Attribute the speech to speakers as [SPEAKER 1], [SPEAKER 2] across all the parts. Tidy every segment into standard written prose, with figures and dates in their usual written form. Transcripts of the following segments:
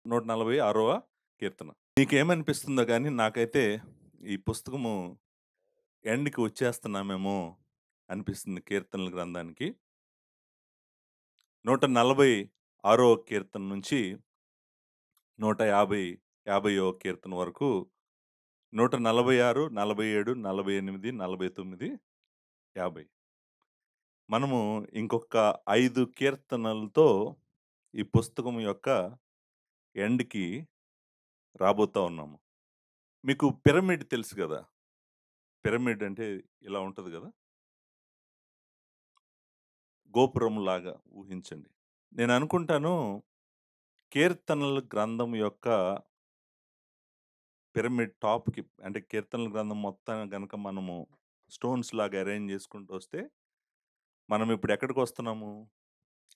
[SPEAKER 1] 146వ కీర్తన. మీకేమనిపిస్తుందో గానీ, నాకైతే ఈ పుస్తకము ఎండ్‌కి వచ్చేస్తున్నామేమో అనిపిస్తుంది కీర్తనల గ్రంథానికి. 146వ కీర్తన నుంచి 150, 50వ కీర్తన వరకు 146, 47, 48, 49, 50. మనము ఇంకొక 5 కీర్తనలతో ఈ పుస్తకం యొక్క ఎండ్‌కి రాబోతా ఉన్నాము. మీకు పిరమిడ్ తెలుసు గదా! పిరమిడ్ అంటే ఇలా ఉంటది గదా! గోపురంలాగా ఊహించండి. నేననుకుంటాను కీర్తనల గ్రంథం యొక్క పిరమిడ్ టాప్‌కి అంటే కీర్తనల గ్రంథం మొత్తాన్ని గనక మనము స్టోన్స్‌లాగా అరేంజ్ చేసుకుంటూ వస్తే, మనం ఇప్పుడు ఎక్కడికొస్తున్నాము?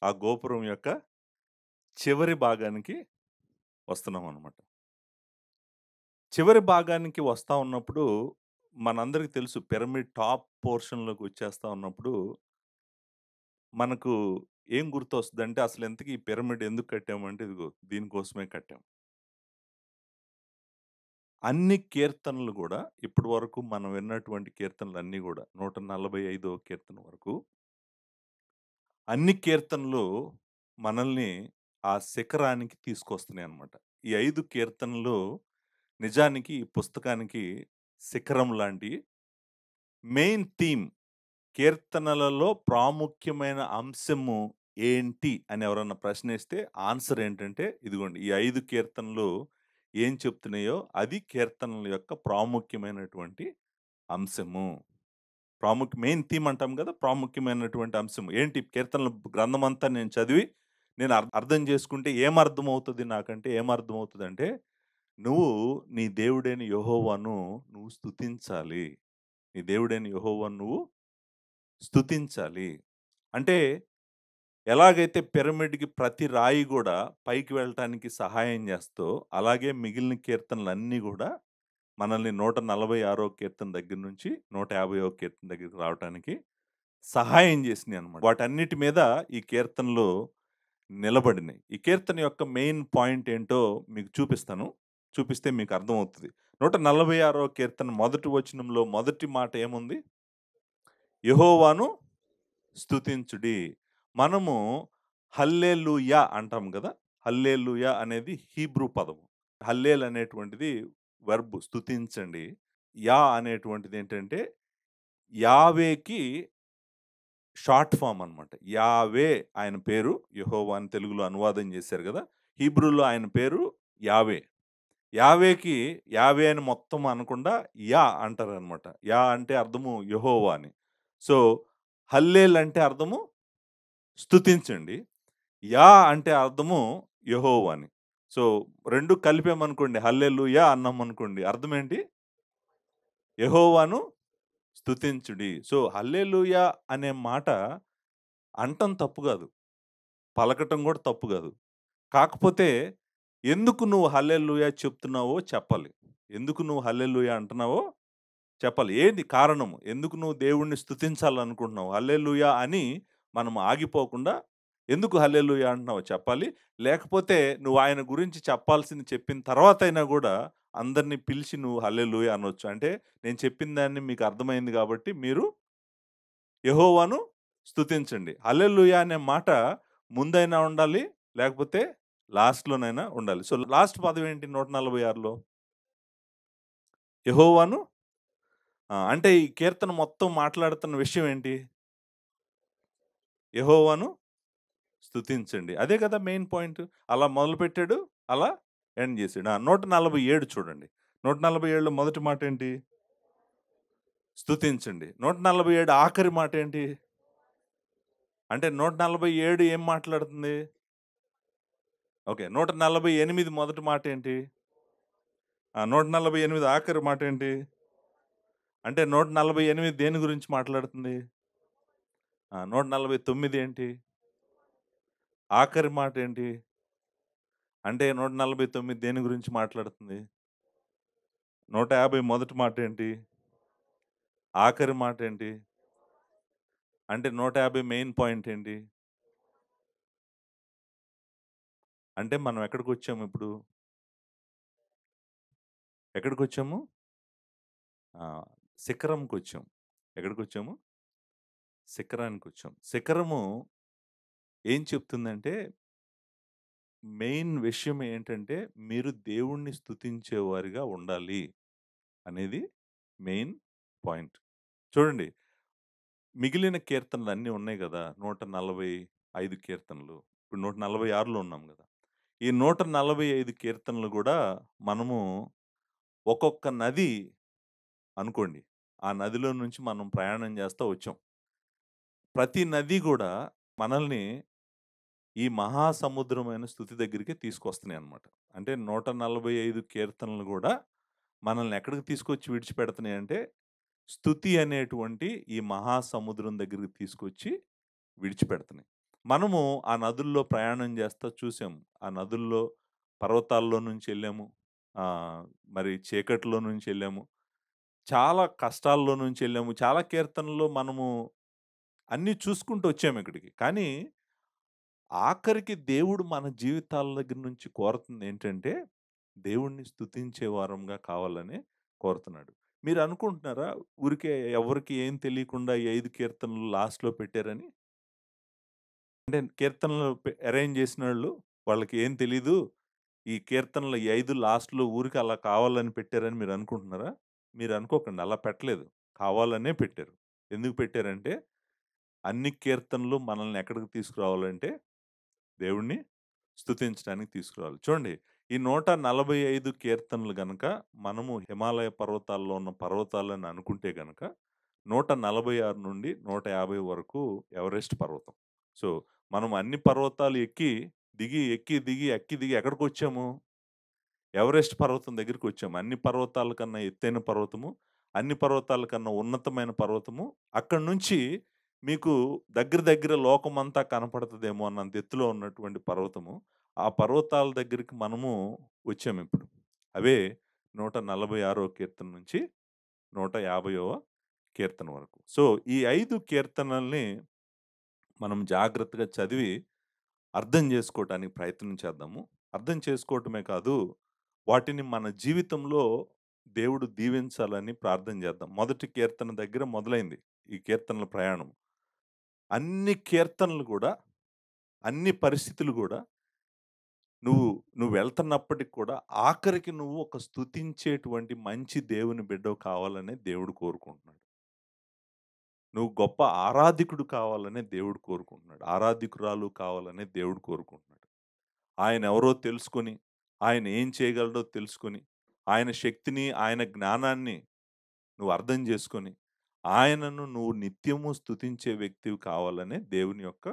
[SPEAKER 1] ఆ గోపురం యొక్క చివరి భాగానికి వస్తున్నామనమాట. చివరి భాగానికి వస్తా ఉన్నప్పుడు మనందరికి తెలుసు పిరమిడ్ టాప్ పోర్షన్‌లోకి వచ్చేస్తా ఉన్నప్పుడు మనకు ఏం గుర్తొస్తదంటే అసలు ఇంతకీ ఈ పిరమిడ్ ఎందుకు కట్టామంటే ఇదిగో దీనికోసమే కట్టాం. అన్ని కీర్తనలు గూడా ఇప్పటి వరకు మనం విన్నటువంటి కీర్తనలన్నీ గూడా 145వ కీర్తన వరకు అన్ని కీర్తనలు మనల్ని ఆ శిఖరానికి తీసుకొస్తున్నాయన్నమాట. ఈ 5 కీర్తనలు నిజానికి ఈ పుస్తకానికి శిఖరం లాంటియి. మెయిన్ థీమ్ కీర్తనలలో ప్రాముఖ్యమైన అంశము ఏంటి అని ఎవరన్నా ప్రశ్నిస్తే ఆన్సర్ ఏంటంటే ఇదిగోండి ఈ 5 కీర్తనలు ఏం చెప్తున్నాయో అది కీర్తనల యొక్క ప్రాముఖ్యమైనటువంటి అంశము. మెయిన్ థీమ్ అంటాం గదా! ప్రాముఖ్యమైనటువంటి అంశం. ఏంటి కీర్తనల గ్రంథమంతా నేను చదివి నేను అర్థం చేసుకుంటే ఏమర్థమవుతది నాకంటే ఏమర్థమవుతదంటే, నువ్వు నీ దేవుడైన యెహోవాను నువ్వు స్తుతించాలి. నీ దేవుడైన యెహోవాను నువ్వు స్తుతించాలి. అంటే ఎలాగైతే పిరమిడ్‌కి ప్రతి రాయి గూడా పైకి వెళ్ళటానికి సహాయం జేస్తదో, అలాగే మిగిలిన కీర్తనలన్నీ గూడా మనల్ని 146వ కీర్తన దగ్గర నుంచి 150వ కీర్తన దగ్గరికి రావటానికి సహాయం జేసినియనమాట. వాటన్నిటి మీద ఈ కీర్తనలు నిలబడినాయి. ఈ కీర్తన యొక్క మెయిన్ పాయింట్ ఏంటో మీకు చూపిస్తాను. చూపిస్తే మీకు అర్థమవుతది. 146వ కీర్తన మొదటి వచనంలో మొదటి మాట ఏముంది? యెహోవాను స్తుతించుడి. మనము హల్లెలూయా అంటాం గదా! హల్లెలూయా అనేది హీబ్రూ పదము. హల్లేల్ అనేటువంటిది వర్బ్ స్తుతించండి. అనేటువంటిదేంటంటే యావేకి షార్ట్ ఫార్మ్ అనమాట. యావే ఆయన పేరు. యెహోవా అని తెలుగులో అనువాదం చేశారు గదా! హీబ్రూలో ఆయన పేరు యావే. యావేకి యావే అని మొత్తం అనకుండా అంటారనమాట. అంటే అర్థము యెహోవా అని. సో, హల్లేల్ అంటే అర్థము స్తుతించండి. అంటే అర్థము యెహోవా అని. సో, 2 కలిపామనుకోండి హల్లెలూయా అన్నామనుకోండి అర్థమేంటి? యెహోవాను స్తుతించుడి. సో, హల్లెలూయా అనే మాట అనటం తప్పు గాదు. పలకటం గూడా తప్పు గాదు. కాకపోతే ఎందుకు నువ్వు హల్లెలూయా చెప్తున్నావో చెప్పాలి. ఎందుకు నువ్వు హల్లెలూయా అంటున్నావో చెప్పాలి. ఏంది కారణం? ఎందుకు నువ్వు దేవుడిని స్తుతించాలనుకుంటున్నావు? హల్లెలూయా అని మనం ఆగిపోకుండా ఎందుకు హల్లెలూయా అంటున్నావో చెప్పాలి. లేకపోతే నువ్వు ఆయన గురించి చెప్పాల్సింది చెప్పిన తర్వాతైనా గూడా అందరిని పిలిచి నువ్వు హల్లెలూయా అనొచ్చు. అంటే నేను చెప్పిన దాన్ని మీకు అర్థమైంది గాబట్టి మీరు యెహోవాను స్తుతించండి. హల్లెలూయా అనే మాట ముందైనా ఉండాలి. లేకపోతే లాస్ట్‌లోనైనా ఉండాలి. సో, లాస్ట్ పదం ఏంటి 146లో? యెహోవాను అంటే ఈ కీర్తన మొత్తం మాట్లాడుతున్న విషయం ఏంటి? యెహోవాను స్తుతించండి. అదే కదా మెయిన్ పాయింట్. అలా మొదలుపెట్టాడు. అలా ఎండ్ చేసాడు. 147 చూడండి. 147లో మొదటి మాటేంటి? స్తుతించండి. 147 ఆఖరి మాటేంటి? అంటే 147 ఏం మాట్లాడుతుంది? ఓకే. 148 మొదటి మాటేంటి? 148 ఆఖరి మాటేంటి? అంటే 148 దేని గురించి మాట్లాడుతుంది? 149 ఏంటి? ఆఖరి మాటేంటి? అంటే 149 దేని గురించి మాట్లాడుతుంది? 150 మొదటి మాటేంటి? ఆఖరి మాటేంటి? అంటే 150 మెయిన్ పాయింట్ ఏంటి? అంటే మనం ఎక్కడికొచ్చాము ఇప్పుడు? ఎక్కడికొచ్చాము? ఆహ్, శిఖరంకొచ్చాం. ఎక్కడికొచ్చాము? శిఖరానికొచ్చాం. శిఖరము ఏం చెప్తుందంటే, మెయిన్ విషయం ఏంటంటే, మీరు దేవుణ్ణి స్తుతించేవారిగా ఉండాలి అనేది మెయిన్ పాయింట్. చూడండి, మిగిలిన కీర్తనలన్నీ ఉన్నాయి గదా! 145 కీర్తనలు. ఇప్పుడు 146లో ఉన్నాం గదా! ఈ 145 కీర్తనలు గూడా మనము ఒక్కొక్క నది అనుకోండి. ఆ నదిలో నుంచి మనం ప్రయాణం చేస్తా వచ్చాం. ప్రతి నది గూడా మనల్ని ఈ మహాసముద్రమైన స్థుతి దగ్గరికే తీసుకొస్తున్నాయన్నమాట. అంటే 145 కీర్తనలు గూడా మనల్ని ఎక్కడికి తీసుకొచ్చి విడిచిపెడుతున్నాయంటే, స్థుతి అనేటువంటి ఈ మహాసముద్రం దగ్గరికి తీసుకొచ్చి విడిచిపెడుతున్నాయి. మనము ఆ నదుల్లో ప్రయాణం చేస్తా చూసాం. ఆ నదుల్లో పర్వతాల్లో నుంచెళ్ళాము. ఆహ్, మరి చీకట్లో నుంచెళ్ళాము. చాలా కష్టాల్లో నుంచెళ్ళాము. చాలా కీర్తనల్లో మనము అన్నీ చూసుకుంటూ వచ్చామిక్కడికి. కానీ ఆఖరికి దేవుడు మన జీవితాల దగ్గర నుంచి కోరుతుందేంటంటే, దేవుడిని స్తుతించే వారంగా కావాలని కోరుతున్నాడు. మీరనుకుంటున్నారా? ఊరికే ఎవ్వరికీ ఏం తెలియకుండా ఈ 5 కీర్తనలు లాస్ట్‌లో పెట్టారని? అంటే కీర్తనలు అరేంజ్ చేసినోళ్ళు వాళ్ళకి ఏం తెలీదు. ఈ కీర్తనలు ఈ 5 లాస్ట్‌లో ఊరికే అలా కావాలని పెట్టారని మీరనుకుంటున్నారా? మీరనుకోకండి, అలా పెట్టలేదు. కావాలనే పెట్టారు. ఎందుకు పెట్టారంటే, అన్ని కీర్తనలు మనల్ని ఎక్కడికి తీసుకురావాలంటే, దేవుడిని స్తుతించడానికి తీసుకురావాలి. చూడండి, ఈ 145 కీర్తనలు గనక మనము హిమాలయ పర్వతాల్లో ఉన్న పర్వతాలని అనుకుంటే గనక 146 నుండి 150 వరకు ఎవరెస్ట్ పర్వతం. సో, మనం అన్ని పర్వతాలు ఎక్కి, దిగి, ఎక్కి, దిగి, ఎక్కి, దిగి ఎక్కడికొచ్చాము? ఎవరెస్ట్ పర్వతం దగ్గరికొచ్చాము. అన్ని పర్వతాల కన్నా ఎత్తైన పర్వతము, అన్ని పర్వతాల కన్నా ఉన్నతమైన పర్వతము. అక్కడి నుంచి మీకు దగ్గర దగ్గర లోకమంతా కనపడతదేమో అన్నంత ఎత్తులో ఉన్నటువంటి పర్వతము. ఆ పర్వతాల దగ్గరికి మనము వచ్చామిప్పుడు. అవే 146 కీర్తన నుంచి 150వ కీర్తన వరకు. సో, ఈ 5 కీర్తనల్ని మనం జాగ్రత్తగా చదివి అర్థం జేసుకోవటానికి ప్రయత్నం చేద్దాము. అర్థం చేసుకోవటమే కాదు, వాటిని మన జీవితంలో దేవుడు దీవించాలని ప్రార్థన చేద్దాం. మొదటి కీర్తన దగ్గర మొదలైంది ఈ కీర్తనల ప్రయాణం. అన్ని కీర్తనలు గూడా, అన్ని పరిస్థితులు గూడా నువ్వు నువ్వెళ్తన్నప్పటికి కూడా ఆఖరికి నువ్వు ఒక స్తుతించేటువంటి మంచి దేవుని బిడ్డవు కావాలనే దేవుడు కోరుకుంటున్నాడు. నువ్వు గొప్ప ఆరాధికుడు కావాలనే దేవుడు కోరుకుంటున్నాడు. ఆరాధికురాలు కావాలనే దేవుడు కోరుకుంటున్నాడు. ఆయనెవరో తెలుసుకొని, ఆయన ఏం చేయగలడో తెలుసుకొని, ఆయన శక్తిని, ఆయన జ్ఞానాన్ని నువ్వు అర్థం చేసుకొని, ఆయనను నువ్వు నిత్యము స్తుతించే వ్యక్తివి కావాలనే దేవుని యొక్క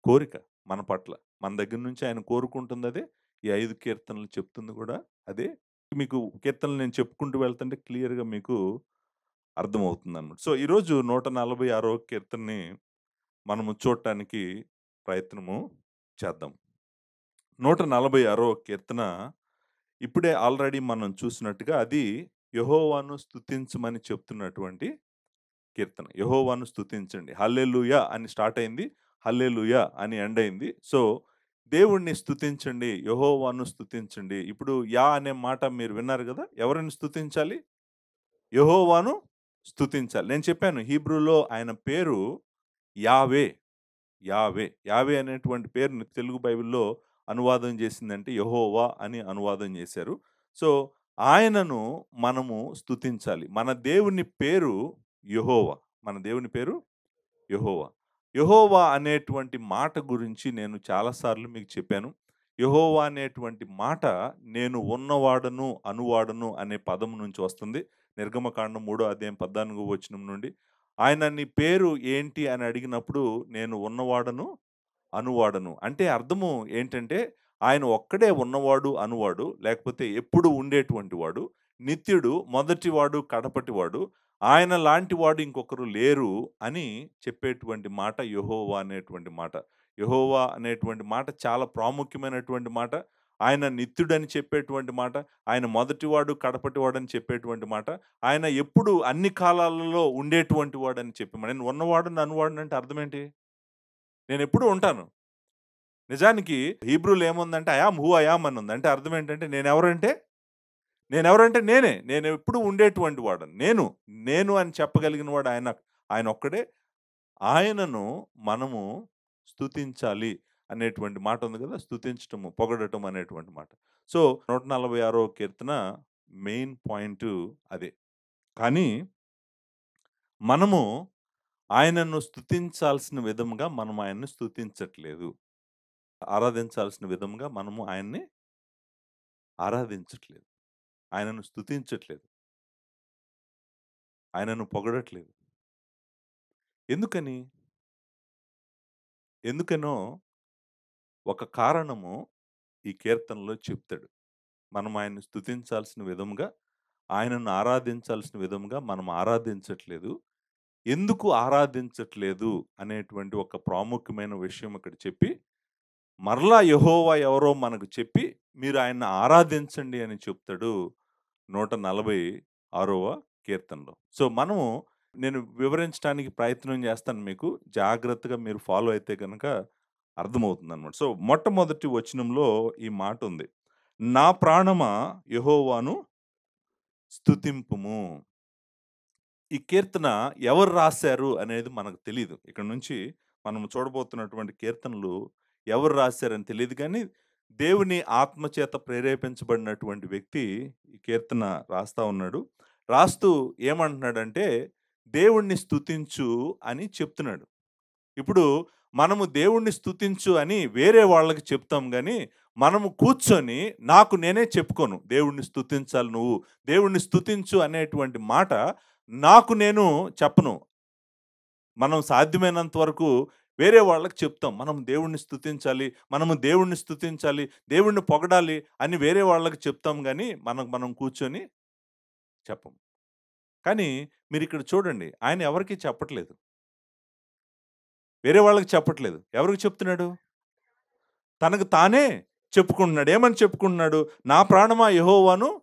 [SPEAKER 1] కోరిక మన పట్ల. మన దగ్గర నుంచి ఆయన కోరుకుంటుందదే. ఈ 5 కీర్తనలు చెప్తుంది గూడా అదే. మీకు కీర్తనలు నేను చెప్పుకుంటూ వెళ్తుంటే క్లియర్‌గా మీకు అర్థమవుతుందన్నమాట. సో, ఈరోజు 146వ కీర్తనని మనము చూడటానికి ప్రయత్నము చేద్దాం. 146వ కీర్తన ఇప్పుడే ఆల్రెడీ మనం చూసినట్టుగా అది యెహోవాను స్తుతించమని చెప్తున్నటువంటి కీర్తన. యెహోవాను స్తుతించండి. హల్లెలూయా అని స్టార్ట్ అయింది. హల్లెలూయా అని ఎండ్ అయింది. సో, దేవుడిని స్తుతించండి. యెహోవాను స్తుతించండి. ఇప్పుడు అనే మాట మీరు విన్నారు గదా! ఎవరిని స్తుతించాలి? యెహోవాను స్తుతించాలి. నేను చెప్పాను, హీబ్రూలో ఆయన పేరు యావే. యావే. యావే అనేటువంటి పేరుని తెలుగు బైబిల్‌లో అనువాదం చేసిందంటే యెహోవా అని అనువాదం చేశారు. సో, ఆయనను మనము స్తుతించాలి. మన దేవుని పేరు యెహోవా. మన దేవుని పేరు యెహోవా. యెహోవా అనేటువంటి మాట గురించి నేను చాలా సార్లు మీకు చెప్పాను. యెహోవా అనేటువంటి మాట నేను ఉన్నవాడను, అనువాడను అనే పదం నుంచి వస్తుంది. నిర్గమకాండం 3 అధ్యాయం 14 వచనం నుండి. ఆయన నీ పేరు ఏంటి అని అడిగినప్పుడు నేను ఉన్నవాడను, అనువాడను. అంటే అర్థము ఏంటంటే, ఆయన ఒక్కడే ఉన్నవాడు, అనువాడు. లేకపోతే ఎప్పుడు ఉండేటువంటి వాడు. నిత్యుడు, మొదటివాడు, కడపటివాడు. ఆయన లాంటి వాడు ఇంకొకరు లేరు అని చెప్పేటువంటి మాట యెహోవా అనేటువంటి మాట. యెహోవా అనేటువంటి మాట చాలా ప్రాముఖ్యమైనటువంటి మాట. ఆయన నిత్యుడని చెప్పేటువంటి మాట. ఆయన మొదటివాడు, కడపటివాడని చెప్పేటువంటి మాట. ఆయన ఎప్పుడు అన్ని కాలాలలో ఉండేటువంటి వాడని చెప్పి నేను ఉన్నవాడు, అనువాడనంటే అర్థమేంటి? నేనెప్పుడూ ఉంటాను. నిజానికి హీబ్రూలో ఏముందంటే I am who I am అని ఉంది. అంటే అర్థం ఏంటంటే నేనెవరంటే నేనే. నేనెప్పుడు ఉండేటువంటి వాడని. నేను అని చెప్పగలిగిన వాడు ఆయన. ఆయన ఒక్కడే. ఆయనను మనము స్తుతించాలి అనేటువంటి మాట ఉంది కదా! స్తుతించటము, పొగడటం అనేటువంటి మాట. సో, 146 కీర్తన మెయిన్ పాయింటు అదే. కానీ మనము ఆయనను స్తుతించాల్సిన విధంగా మనం ఆయన్ని స్తుతించట్లేదు. ఆరాధించాల్సిన విధంగా మనము ఆయన్ని ఆరాధించట్లేదు. ఆయనను స్తుతించట్లేదు. ఆయనను పొగడట్లేదు. ఎందుకని? ఎందుకనో ఒక కారణము ఈ కీర్తనలో చెప్తాడు. మనం ఆయన్ని స్తుతించాల్సిన విధంగా, ఆయనను ఆరాధించాల్సిన విధంగా మనం ఆరాధించట్లేదు. ఎందుకు ఆరాధించట్లేదు అనేటువంటి ఒక ప్రాముఖ్యమైన విషయం ఇక్కడ చెప్పి, మరలా యెహోవా ఎవరో మనకు చెప్పి, మీరు ఆయన్ని ఆరాధించండి అని చెప్తాడు 146వ కీర్తనలో. సో, మనము నేను వివరించడానికి ప్రయత్నం చేస్తాను మీకు. జాగ్రత్తగా మీరు ఫాలో అయితే గనక అర్థమవుతుందనమాట. సో, మొట్టమొదటి వచనంలో ఈ మాటుంది. నా ప్రాణమా యెహోవాను స్తుతింపుము. ఈ కీర్తన ఎవరు రాశారు అనేది మనకు తెలీదు. ఇక్కడ నుంచి మనం చూడబోతున్నటువంటి కీర్తనలు ఎవరు రాశారని తెలీదు గానీ, దేవుని ఆత్మ చేత ప్రేరేపించబడినటువంటి వ్యక్తి ఈ కీర్తన రాస్తా ఉన్నాడు. రాస్తూ ఏమంటున్నాడంటే, దేవుణ్ణి స్తుతించు అని చెప్తున్నాడు. ఇప్పుడు మనము దేవుణ్ణి స్తుతించు అని వేరే వాళ్ళకి చెప్తాం గానీ, మనము కూర్చొని నాకు నేనే చెప్పుకోను. దేవుణ్ణి స్తుతించాలి నువ్వు. దేవుణ్ణి స్తుతించు అనేటువంటి మాట నాకు నేను చెప్పను. మనం సాధ్యమైనంత వరకు వేరే వాళ్ళకి చెప్తాం. మనం దేవుణ్ణి స్తుతించాలి, మనము దేవుణ్ణి స్తుతించాలి, దేవుణ్ణి పొగడాలి అని వేరే వాళ్ళకి చెప్తాం గానీ, మనం కూర్చొని చెప్పం. కానీ మీరిక్కడ చూడండి. ఆయన ఎవరికీ చెప్పట్లేదు. వేరే వాళ్ళకి చెప్పట్లేదు. ఎవరికి చెప్తున్నాడు? తనకు తానే చెప్పుకుంటున్నాడు. ఏమని చెప్పుకుంటున్నాడు? నా ప్రాణమా యెహోవాను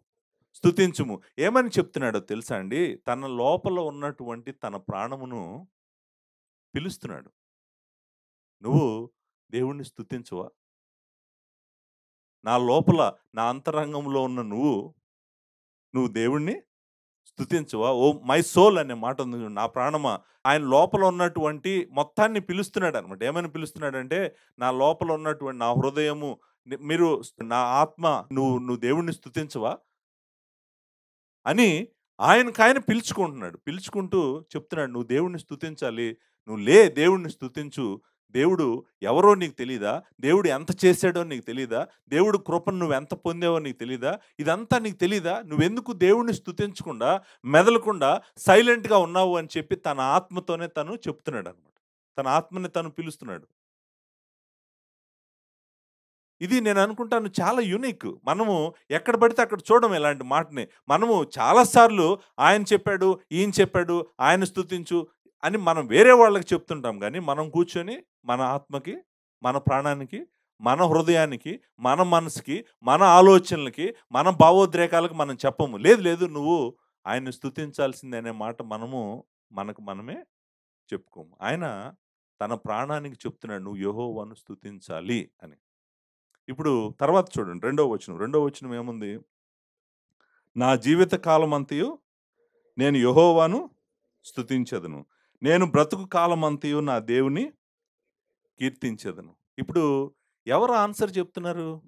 [SPEAKER 1] స్తుతించుము. ఏమని చెప్తున్నాడో తెలుసా అండి? తన లోపల ఉన్నటువంటి తన ప్రాణమును పిలుస్తున్నాడు. నువ్వు దేవుణ్ణి స్తుతించవా? నా లోపల నా అంతరంగంలో ఉన్న నువ్వు దేవుణ్ణి స్తుతించవా? ఓ మై సోల్ అనే మాట ఉంది చూడు. నా ప్రాణమా, ఆయన లోపల ఉన్నటువంటి మొత్తాన్ని పిలుస్తున్నాడనమాట. ఏమని పిలుస్తున్నాడంటే, నా లోపల ఉన్నటువంటి నా హృదయము, మీరు నా ఆత్మ, నువ్వు దేవుణ్ణి స్తుతించవా? అని ఆయనకాయన పిలుచుకుంటున్నాడు. పిలుచుకుంటూ చెప్తున్నాడు, "నువ్వు దేవుడిని స్తుతించాలి. నువ్వు దేవుడిని స్తుతించు. దేవుడు ఎవరో నీకు తెలీదా? దేవుడు ఎంత చేశాడో నీకు తెలీదా? దేవుడు కృపను నువ్వెంత పొందావో నీకు తెలీదా? ఇదంతా నీకు తెలీదా? నువ్వెందుకు దేవుడిని స్తుతించకుండా, మెదలకుండా సైలెంట్‌గా ఉన్నావు" అని చెప్పి తన ఆత్మతోనే తను చెప్తున్నాడనమాట. తన ఆత్మని తను పిలుస్తున్నాడు. ఇది నేననుకుంటాను చాలా యూనిక్. మనము ఎక్కడ పడితే అక్కడ చూడం ఇలాంటి మాటని. మనము చాలా సార్లు ఆయన చెప్పాడు, ఈయన చెప్పాడు, ఆయన స్తుతించు అని మనం వేరే వాళ్ళకి చెప్తుంటాం గానీ, మనం కూర్చొని మన ఆత్మకి, మన ప్రాణానికి, మన హృదయానికి, మన మనసుకి, మన ఆలోచనలకి, మన భావోద్రేకాలకు మనం చెప్పము. లేదు లేదు నువ్వు ఆయన్ని స్తుతించాల్సిందే అనే మాట మనకు మనమే చెప్పుకోము. ఆయన తన ప్రాణానికి చెప్తున్నాడు, "నువ్వు యెహోవాను స్తుతించాలి" అని. ఇప్పుడు తర్వాత చూడండి రెండో వచనం. రెండో వచనం ఏముంది? నా జీవిత కాలమంతయు నేను యెహోవాను స్తుతించెదను. నేను బ్రతుకు కాలమంతయు నా దేవుని కీర్తించెదను. ఇప్పుడు ఎవరు ఆన్సర్ చెప్తున్నారు?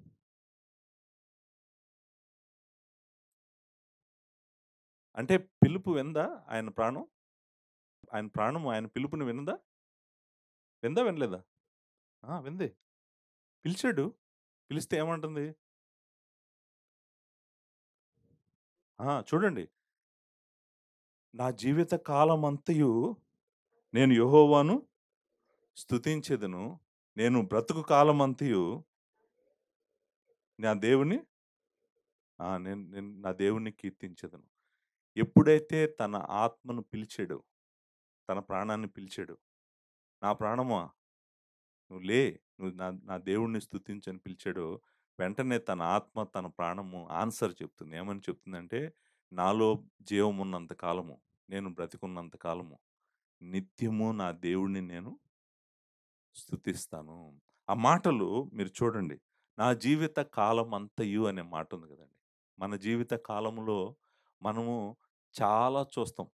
[SPEAKER 1] అంటే పిలుపు విందా ఆయన ప్రాణం? ఆయన ప్రాణం ఆయన పిలుపుని వినదా? విందా? వినలేదా? ఆ! వింది. పిలిచాడు. పిలిస్తే ఏమంటుంది? చూడండి. నా జీవిత కాలమంతయు నేను యెహోవాను స్తుతించెదను. నేను బ్రతుకు కాలమంతయు నా దేవుని నేను నేను నా దేవుడిని కీర్తించెదను. ఎప్పుడైతే తన ఆత్మను పిలిచాడో, తన ప్రాణాన్ని పిలిచాడో, నా ప్రాణమా నువ్వు నువ్వు నా నా దేవుడిని స్తుతించని పిలిచాడో, వెంటనే తన ఆత్మ, తన ప్రాణము ఆన్సర్ చెప్తుంది. ఏమని చెప్తుందంటే, నాలో జీవమున్నంత కాలము, నేను బ్రతికున్నంత కాలము, నిత్యము నా దేవుడిని నేను స్తుతిస్తాను. ఆ మాటలు మీరు చూడండి. నా జీవిత కాలమంతయు అనే మాటుంది గదండీ. మన జీవిత కాలంలో మనము చాలా చూస్తాం.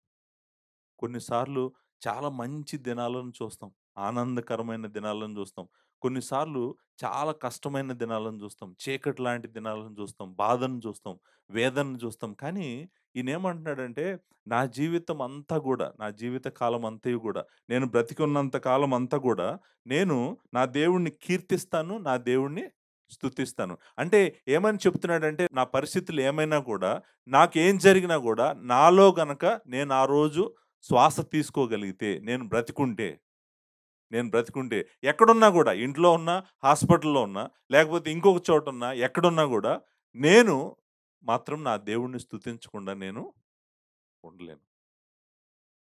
[SPEAKER 1] కొన్నిసార్లు చాలా మంచి దినాలను చూస్తాం. ఆనందకరమైన దినాలను జూస్తాం. కొన్నిసార్లు చాలా కష్టమైన దినాలను జూస్తాం. చీకటి లాంటి దినాలను జూస్తాం. బాధను జూస్తాం. వేదనను జూస్తాం. కానీ ఈయనేమంటున్నాడంటే, నా జీవితం అంతా గూడా, నా జీవిత కాలం అంతయు గూడా, నేను బ్రతికున్నంత కాలం అంతా గూడా, నేను నా దేవుడిని కీర్తిస్తాను. నా దేవుడిని స్తుతిస్తాను. అంటే ఏమని చెప్తున్నాడంటే, నా పరిస్థితులు ఏమైనా గూడా, నాకేం జరిగినా గూడా, నాలో గనక నేను ఆ రోజు శ్వాస తీసుకోగలిగితే, నేను బ్రతికుంటే ఎక్కడున్నా గూడా ఇంట్లో ఉన్నా, హాస్పిటల్‌లో ఉన్నా, లేకపోతే ఇంకొక చోటున్నా, ఎక్కడున్నా గూడా నేను మాత్రం నా దేవుడిని స్తుతించకుండా నేను ఉండలేను.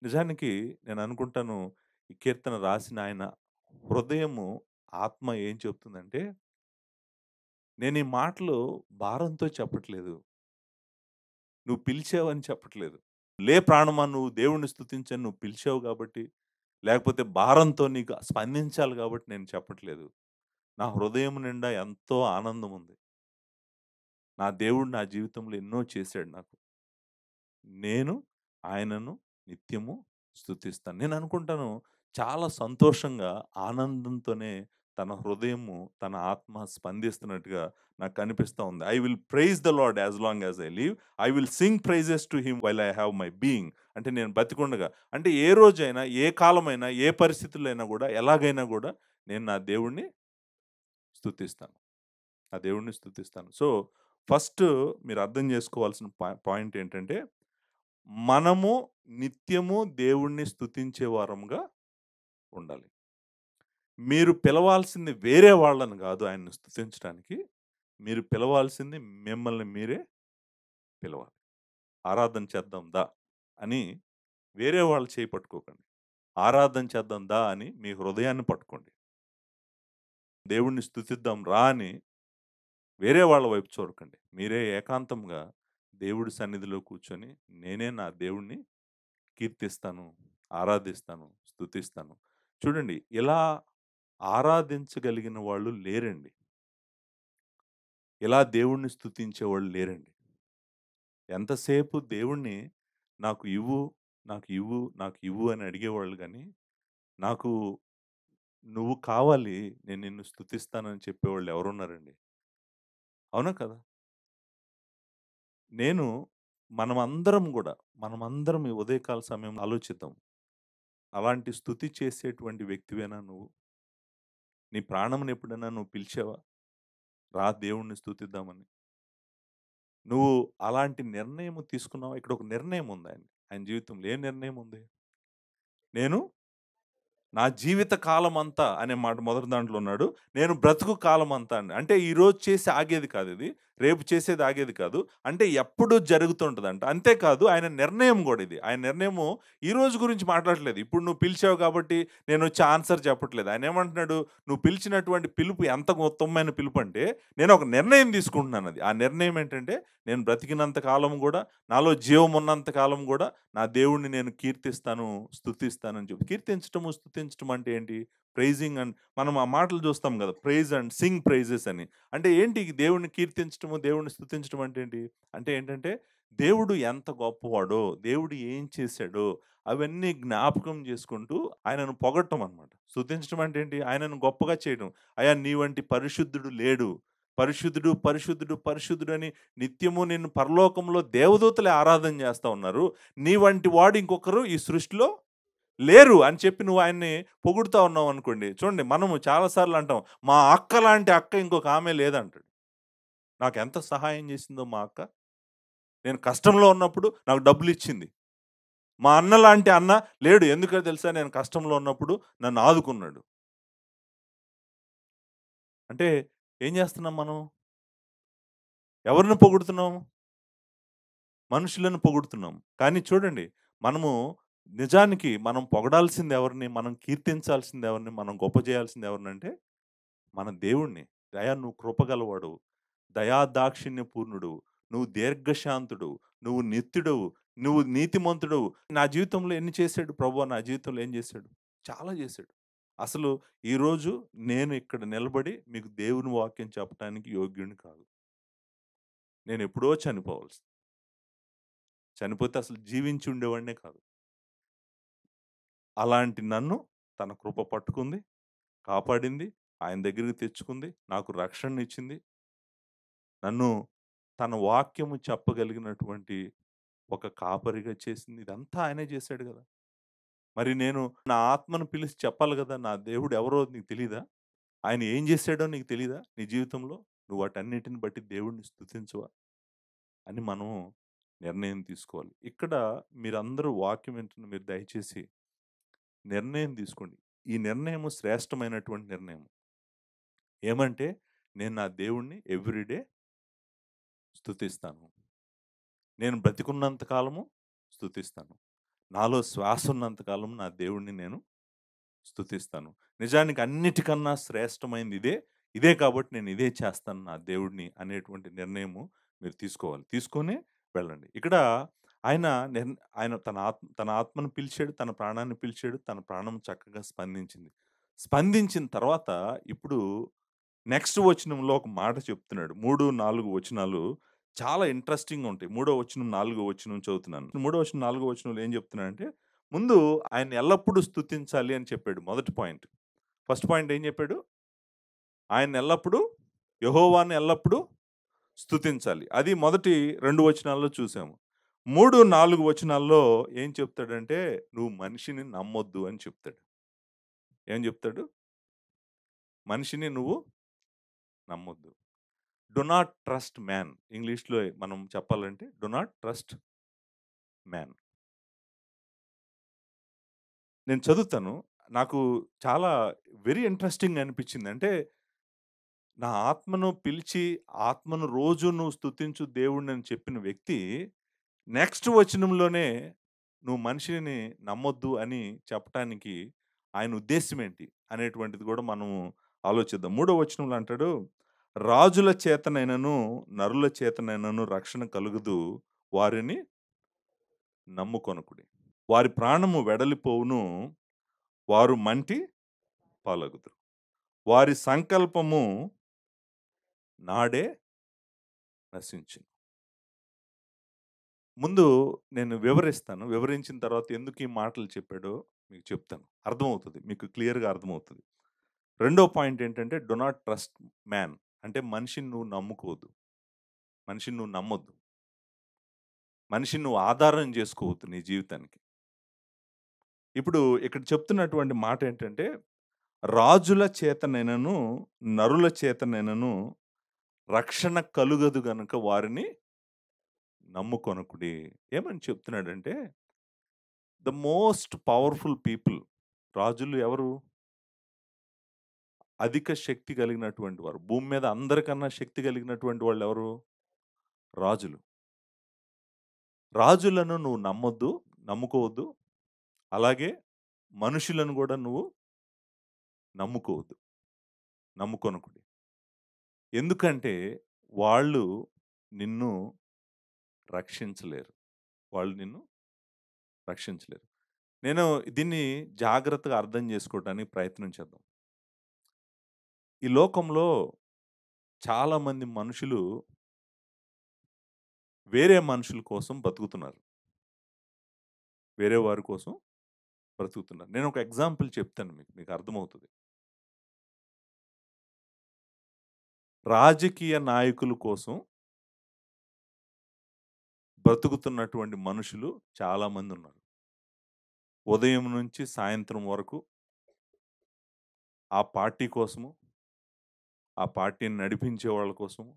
[SPEAKER 1] నిజానికి నేననుకుంటాను ఈ కీర్తన రాసిన ఆయన హృదయము, ఆత్మ ఏం చెప్తుందంటే, నేను ఈ మాటలు భారంతో చెప్పట్లేదు. నువ్వు పిలిచావని చెప్పట్లేదు. లే ప్రాణమా నువ్వు దేవుడిని స్తుతించని నువ్వు పిలిచావు గాబట్టి, లేకపోతే భారంతో నీకు స్పందించాలి గాబట్టి నేను చెప్పట్లేదు. నా హృదయం నిండా ఎంతో ఆనందముంది. నా దేవుడు నా జీవితంలో ఎన్నో చేశాడు నాకు. నేను ఆయనను నిత్యము స్తుతిస్తాను. నేననుకుంటాను చాలా సంతోషంగా, ఆనందంతోనే తన హృదయము, తన ఆత్మ స్పందిస్తున్నట్టుగా నాకు కనిపిస్తా ఉంది. I will praise the Lord as long as I live. I will sing praises to him while I have my being. అంటే నేను బతికుండగా. అంటే ఏ రోజైనా, ఏ కాలమైనా, ఏ పరిస్థితుల్లో అయినా గూడా, ఎలాగైనా గూడా నేను నా దేవుడిని స్తుతిస్తాను. ఆ దేవుడిని స్తుతిస్తాను. సో, ఫస్ట్ మీరు అర్థం చేసుకోవాల్సిన పాయింట్ ఏంటంటే, మనము నిత్యము దేవుడిని స్తుతించే వారముగా ఉండాలి. మీరు పిలవాల్సింది వేరే వాళ్ళని గాదు ఆయన్ని స్తుతించడానికి. మీరు పిలవాల్సింది మిమ్మల్ని మీరే పిలవాలి. ఆరాధన చేద్దాం దా! అని వేరే వాళ్ళ చేయి పట్టుకోకండి. ఆరాధన చేద్దాం దా! అని మీ హృదయాన్ని పట్టుకోండి. దేవుడిని స్తుతిద్దాం రా! అని వేరే వాళ్ళ వైపు చూడకండి. మీరే ఏకాంతంగా దేవుడి సన్నిధిలో కూర్చొని, నేనే నా దేవుడిని కీర్తిస్తాను, ఆరాధిస్తాను, స్తుతిస్తాను. చూడండి ఇలా ఆరాధించగలిగిన వాళ్ళు లేరండి. ఇలా దేవుడిని స్తుతించేవాళ్ళు లేరండి. ఎంతసేపు దేవుడిని నాకు ఇవ్వు, నాకు ఇవ్వు, నాకు ఇవ్వు అని అడిగేవాళ్ళు గానీ, నాకు నువ్వు కావాలి, నేను నిన్ను స్తుతిస్తానని చెప్పేవాళ్ళు ఎవరున్నారండి? అవునా కదా! నేను మనమందరం గూడా, మనమందరం ఈ ఉదయకాల సమయంలో ఆలోచిద్దాం. అలాంటి స్తుతి చేసేటువంటి వ్యక్తివేనా నువ్వు? నీ ప్రాణంనెప్పుడైనా నువ్వు పిలిచావా? రా దేవుడిని స్తుతిద్దామని. నువ్వు అలాంటి నిర్ణయం తీసుకున్నావా? ఇక్కడొక నిర్ణయం ఉంది ఆయన. ఆయన జీవితంలో ఏ నిర్ణయం ఉంది? నేను నా జీవిత కాలమంతా అనే మాట మొదటి దాంట్లో ఉన్నాడు. నేను బ్రతుకు కాలమంతా అండి. అంటే ఈరోజు చేసి ఆగేది కాదిది. రేపు చేసేది ఆగేది కాదు. అంటే ఎప్పుడూ జరుగుతుంటదంట. అంతేకాదు ఆయన నిర్ణయం గూడా ఇది. ఆయన నిర్ణయము ఈ రోజు గురించి మాట్లాడట్లేదు. ఇప్పుడు నువ్వు పిలిచావు కాబట్టి నేనొచ్చి ఆన్సర్ చెప్పట్లేదు. ఆయనేమంటున్నాడు, "నువ్వు పిలిచినటువంటి పిలుపు ఎంత ఉత్తమమైన పిలుపంటే, నేను ఒక నిర్ణయం తీసుకుంటున్నానది. ఆ నిర్ణయం ఏంటంటే, నేను బ్రతికినంత కాలం గూడా, నాలో జీవం ఉన్నంత కాలం గూడా నా దేవుడిని నేను కీర్తిస్తాను, స్తుతిస్తానని చెప్పి. కీర్తించటము, స్తుతించటం అంటే ఏంటి? ప్రైజింగ్ అండ్ మనం ఆ మాటలు చూస్తాం గదా! ప్రైజ్ అండ్ సింగ్ ప్రైజెస్ అని. అంటే ఏంటి ఈ దేవుడిని కీర్తించటము, దేవుడిని స్తుతించటం అంటే ఏంటి? అంటే ఏంటంటే దేవుడు ఎంత గొప్పవాడో, దేవుడు ఏం చేశాడో అవన్నీ జ్ఞాపకం చేసుకుంటూ ఆయనను పొగడటం అన్నమాట. స్తుతించడం అంటే ఏంటి? ఆయనను గొప్పగా చేయడం. అయ్యా! నీ వంటి పరిశుద్ధుడు లేడు. పరిశుద్ధుడు, పరిశుద్ధుడు, పరిశుద్ధుడని నిత్యము నిన్ను పరలోకంలో దేవదూతలే ఆరాధన చేస్తా ఉన్నారు. నీ వంటి వాడు ఇంకొకరు ఈ సృష్టిలో లేరు అని చెప్పి నువ్వు ఆయన్ని పొగుడుతా ఉన్నావనుకోండి. చూడండి మనము చాలా సార్లు అంటాం. మా అక్క లాంటి అక్క ఇంకొక ఆమె లేదంటాడు. నాకెంత సహాయం చేసిందో మా అక్క. నేను కష్టంలో ఉన్నప్పుడు నాకు డబ్బులిచ్చింది. మా అన్న లాంటి అన్న లేడు. ఎందుకో తెలుసా? నేను కష్టంలో ఉన్నప్పుడు నన్ను ఆదుకున్నాడు. అంటే ఏం చేస్తున్నాం మనం? ఎవరిని పొగుడుతున్నాం? మనుషులను పొగుడుతున్నాం. కానీ చూడండి, మనము నిజానికి మనం పొగడాల్సింది ఎవరిని? మనం కీర్తించాల్సింది ఎవరిని? మనం గొప్ప చేయాల్సింది ఎవరినంటే, మన దేవుడిని. "దయా నువ్వు కృపగలవాడవు, దయా దాక్షిణ్య పూర్ణుడవు, నువ్వు దీర్ఘశాంతుడవు, నువ్వు నిత్యుడవు, నువ్వు నీతిమంతుడవు." నా జీవితంలో ఎన్ని చేశాడు ప్రభువా? నా జీవితంలో ఏం చేశాడు? చాలా చేశాడు. అసలు ఈరోజు నేను ఇక్కడ నిలబడి మీకు దేవుని వాక్యం చెప్పటానికి యోగ్యుడిని కాదు. నేనెప్పుడో చనిపోవాల్సింది. చనిపోతే అసలు జీవించి ఉండేవాడినే కాదు. అలాంటి నన్ను తన కృప పట్టుకుంది, కాపాడింది, ఆయన దగ్గరికి తెచ్చుకుంది, నాకు రక్షణనిచ్చింది. నన్ను తన వాక్యము చెప్పగలిగినటువంటి ఒక కాపరిగా చేసింది. ఇదంతా ఆయనే చేశాడు గదా! మరి నేను నా ఆత్మను పిలిచి చెప్పాలి గదా! నా దేవుడు ఎవరో నీకు తెలీదా? ఆయన ఏం జేశాడో నీకు తెలీదా నీ జీవితంలో? నువ్వు వాటన్నిటిని బట్టి దేవుడిని స్తుతించవా? అని మనం నిర్ణయం తీసుకోవాలి. ఇక్కడ మీరందరూ వాక్యం వింటున్న మీరు దయచేసి నిర్ణయం తీసుకోండి. ఈ నిర్ణయము శ్రేష్టమైనటువంటి నిర్ణయం. ఏమంటే నేను నా దేవుడిని ఎవ్రీ డే స్తుతిస్తాను. నేను బ్రతికున్నంత కాలము స్తుతిస్తాను. నాలో శ్వాస ఉన్నంత కాలం నా దేవుడిని నేను స్తుతిస్తాను. నిజానికి అన్నిటికన్నా శ్రేష్టమైనది ఇదే. ఇదే కాబట్టి నేను ఇదే చేస్తాను నా దేవుడిని అనేటువంటి నిర్ణయము మీరు తీసుకోవాలి. తీసుకొనే వెళ్ళండి. ఇక్కడ ఆయన ఆయన తన ఆత్మను పిలిచాడు. తన ప్రాణాన్ని పిలిచాడు. తన ప్రాణం చక్కగా స్పందించింది. స్పందించిన తర్వాత ఇప్పుడు నెక్స్ట్ వచనంలో ఒక మాట చెప్తున్నాడు. 3, 4 వచనాలు చాలా ఇంట్రెస్టింగ్‌గా ఉంటాయి. మూడో వచనం, నాలుగో వచనం చదువుతున్నాను. మూడో వచనం, నాలుగో వచనంలో ఏం చెప్తున్నాడంటే, ముందు ఆయన్ని ఎల్లప్పుడూ స్తుతించాలి అని చెప్పాడు. మొదటి పాయింట్. ఫస్ట్ పాయింట్ ఏం చెప్పాడు? ఆయన్ని ఎల్లప్పుడూ యెహోవాను ఎల్లప్పుడూ స్తుతించాలి. అది మొదటి 2 వచనాల్లో చూసాము. 3, 4 వచనాల్లో ఏం చెప్తాడంటే, నువ్వు మనిషిని నమ్మొద్దు అని చెప్తాడు. ఏం చెప్తాడు? మనిషిని నువ్వు నమ్మొద్దు. Do not trust man. ఇంగ్లీష్‌లో మనం చెప్పాలంటే డు నాట్ ట్రస్ట్ మ్యాన్. నేను చదువుతాను. నాకు చాలా వెరీ ఇంట్రెస్టింగ్ అనిపించింది. అంటే నా ఆత్మను పిలిచి, ఆత్మను రోజు నువ్వు స్తుతించు దేవుడినని చెప్పిన వ్యక్తి, నెక్స్ట్ వచనంలోనే నువ్వు మనిషిని నమ్మొద్దు అని చెప్పటానికి ఆయన ఉద్దేశ్యం ఏంటి? అనేటువంటిది కూడా మనము ఆలోచిద్దాం. మూడో వచనంలో అంటాడు, రాజుల చేతనైనను, నరుల చేతనైనను రక్షణ కలుగదు. వారిని నమ్ముకొనకుడి. వారి ప్రాణము వెడలిపోవును. వారు మంటి పాలగుదురు. వారి సంకల్పము నాడే నశించును. ముందు నేను వివరిస్తాను. వివరించిన తర్వాత ఎందుకు ఈ మాటలు చెప్పాడో మీకు చెప్తాను. అర్థమవుతది. మీకు క్లియర్‌గా అర్థమవుతది. రెండో పాయింట్ ఏంటంటే, డు నాట్ ట్రస్ట్ మ్యాన్. అంటే మనిషిని నువ్వు నమ్ముకోవద్దు. మనిషిని నువ్వు నమ్మొద్దు. మనిషిని నువ్వు ఆధారం చేసుకోవద్దు నీ జీవితానికి. ఇప్పుడు ఇక్కడ చెప్తున్నటువంటి మాట ఏంటంటే, రాజుల చేతనైనను, నరుల చేతనైనను రక్షణ కలుగదు గనుక వారిని నమ్ముకొనకుడి. ఏమని చెప్తున్నాడంటే, ద మోస్ట్ పవర్‌ఫుల్ పీపుల్ రాజులు ఎవరు? అధిక శక్తి కలిగినటువంటి వారు. భూమి మీద అందరికన్నా శక్తి కలిగినటువంటి వాళ్ళెవరు? రాజులు. రాజులను నువ్వు నమ్మొద్దు, నమ్ముకోవద్దు. అలాగే మనుషులను గూడా నువ్వు నమ్ముకోవద్దు. నమ్ముకొనకుడి. ఎందుకంటే వాళ్ళు నిన్ను రక్షించలేరు. వాళ్ళు నిన్ను రక్షించలేరు. నేను దీన్ని జాగ్రత్తగా అర్థం చేసుకోవటానికి ప్రయత్నం చేద్దాం. ఈ లోకంలో చాలామంది మనుషులు వేరే మనుషుల కోసం బతుకుతున్నారు. వేరే వారి కోసం బ్రతుకుతున్నారు. నేనొక ఎగ్జాంపుల్ చెప్తాను మీకు. మీకు అర్థమవుతది. రాజకీయ నాయకుల కోసం బ్రతుకుతున్నటువంటి మనుషులు చాలామందున్నారు. ఉదయం నుంచి సాయంత్రం వరకు ఆ పార్టీ కోసము, ఆ పార్టీని నడిపించే వాళ్ళ కోసము,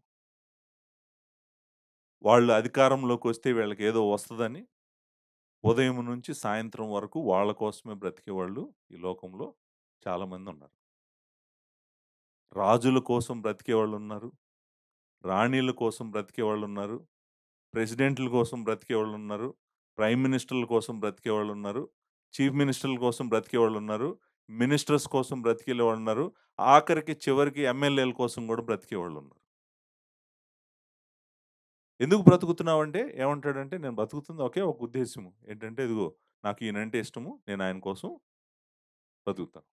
[SPEAKER 1] వాళ్ళు అధికారంలోకొస్తే వీళ్ళకేదో వస్తదని, ఉదయం నుంచి సాయంత్రం వరకు వాళ్ళ కోసమే బ్రతికేవాళ్ళు ఈ లోకంలో చాలామందున్నారు. రాజుల కోసం బ్రతికేవాళ్ళున్నారు. రాణిల కోసం బ్రతికేవాళ్ళున్నారు. ప్రెసిడెంట్‌ల కోసం బ్రతికేవాళ్ళున్నారు. ప్రైమ్ మినిస్టర్‌ల కోసం బ్రతికేవాళ్ళున్నారు. చీఫ్ మినిస్టర్‌ల కోసం బ్రతికేవాళ్ళున్నారు. మినిస్టర్స్ కోసం బ్రతికేవాళ్ళున్నారు. ఆఖరికి చివరికి ఎమ్మెల్యేల కోసం గూడా బ్రతికేవాళ్ళున్నారు. ఎందుకు బ్రతుకుతున్నావంటే ఏమంటాడంటే, నేను బ్రతుకుతుంది ఒకే ఒక ఉద్దేశ్యము. ఏంటంటే, ఇదిగో నాకు ఈయనంటే ఇష్టము. నేను ఆయన కోసం బ్రతుకుతాను.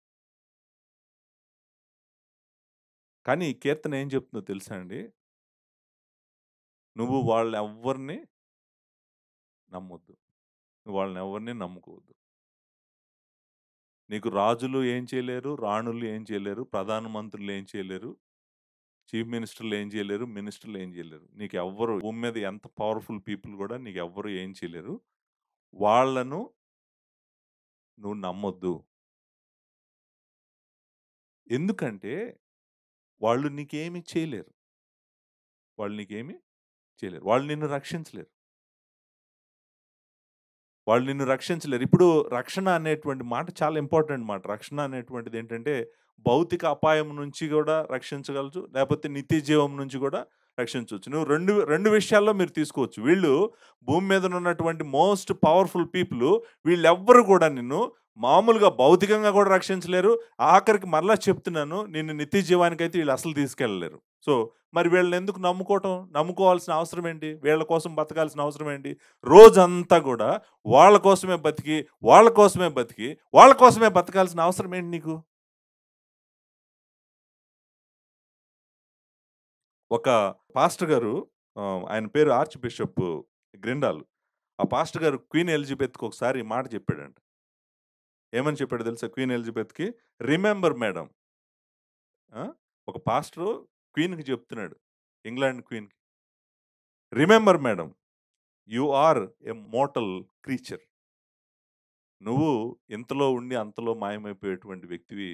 [SPEAKER 1] కానీ ఈ కీర్తన ఏం చెప్తుందో తెలుసా అండి? నువ్వు వాళ్ళెవ్వరిని నమ్మొద్దు. నువ్వు వాళ్ళనెవ్వరిని నమ్ముకోవద్దు. నీకు రాజులు ఏం చేయలేరు, రాణులు ఏం చేయలేరు, ప్రధానమంత్రులు ఏం చేయలేరు, చీఫ్ మినిస్టర్‌లు ఏం చేయలేరు, మినిస్టర్‌లు ఏం చేయలేరు. నీకెవ్వరు భూమి మీద ఎంత పవర్‌ఫుల్ పీపుల్ గూడా నీకెవ్వరు ఏం చేయలేరు. వాళ్ళను నువ్వు నమ్మొద్దు. ఎందుకంటే వాళ్ళు నీకేమి చేయలేరు. వాళ్ళు నీకేమి చేయలేరు. వాళ్ళు నిన్ను రక్షించలేరు. వాళ్ళు నిన్ను రక్షించలేరు. ఇప్పుడు రక్షణ అనేటువంటి మాట చాలా ఇంపార్టెంట్ మాట. రక్షణ అనేటువంటిదేంటంటే, భౌతిక అపాయం నుంచి గూడా రక్షించగలచ్చు. లేపోతే నిత్య జీవం నుంచి గూడా రక్షించొచ్చు. నువ్వు 2 విషయాల్లో మీరు తీసుకోవచ్చు. వీళ్ళు భూమి మీదనున్నటువంటి మోస్ట్ పవర్‌ఫుల్ పీపులు వీళ్ళెవ్వరు గూడా నిన్ను మామూలుగా భౌతికంగా గూడా రక్షించలేరు. ఆఖరికి మరలా చెప్తున్నాను, నిన్ను నిత్య జీవానికైతే వీళ్ళు అసలు తీసుకెళ్ళలేరు. సో, మరి వీళ్ళనెందుకు నమ్ముకోవటం? నమ్ముకోవాల్సిన అవసరం ఏంటి? వీళ్ళ కోసం బతకాల్సిన అవసరం ఏంటి? రోజంతా గూడా వాళ్ళ కోసమే బతికి, వాళ్ళ కోసమే బతికి, వాళ్ళ కోసమే బతకాల్సిన అవసరం ఏంటి నీకు? ఒక పాస్టర్ గారు ఆయన పేరు ఆర్చ్ బిషప్ గ్రిండాల్. ఆ పాస్టర్ గారు క్వీన్ ఎలిజబెత్‌కి ఒకసారి ఈ మాట చెప్పాడంట. ఏమని చెప్పాడో తెలుసా క్వీన్ ఎలిజబెత్‌కి? రిమెంబర్ మేడమ్ ఆ! ఒక పాస్టరు క్వీన్‌కి చెప్తున్నాడు. ఇంగ్లాండ్ క్వీన్‌కి. Remember madam you are a mortal creature. నువ్వు ఇంతలో ఉండి అంతలో మాయమైపోయేటువంటి వ్యక్తివి.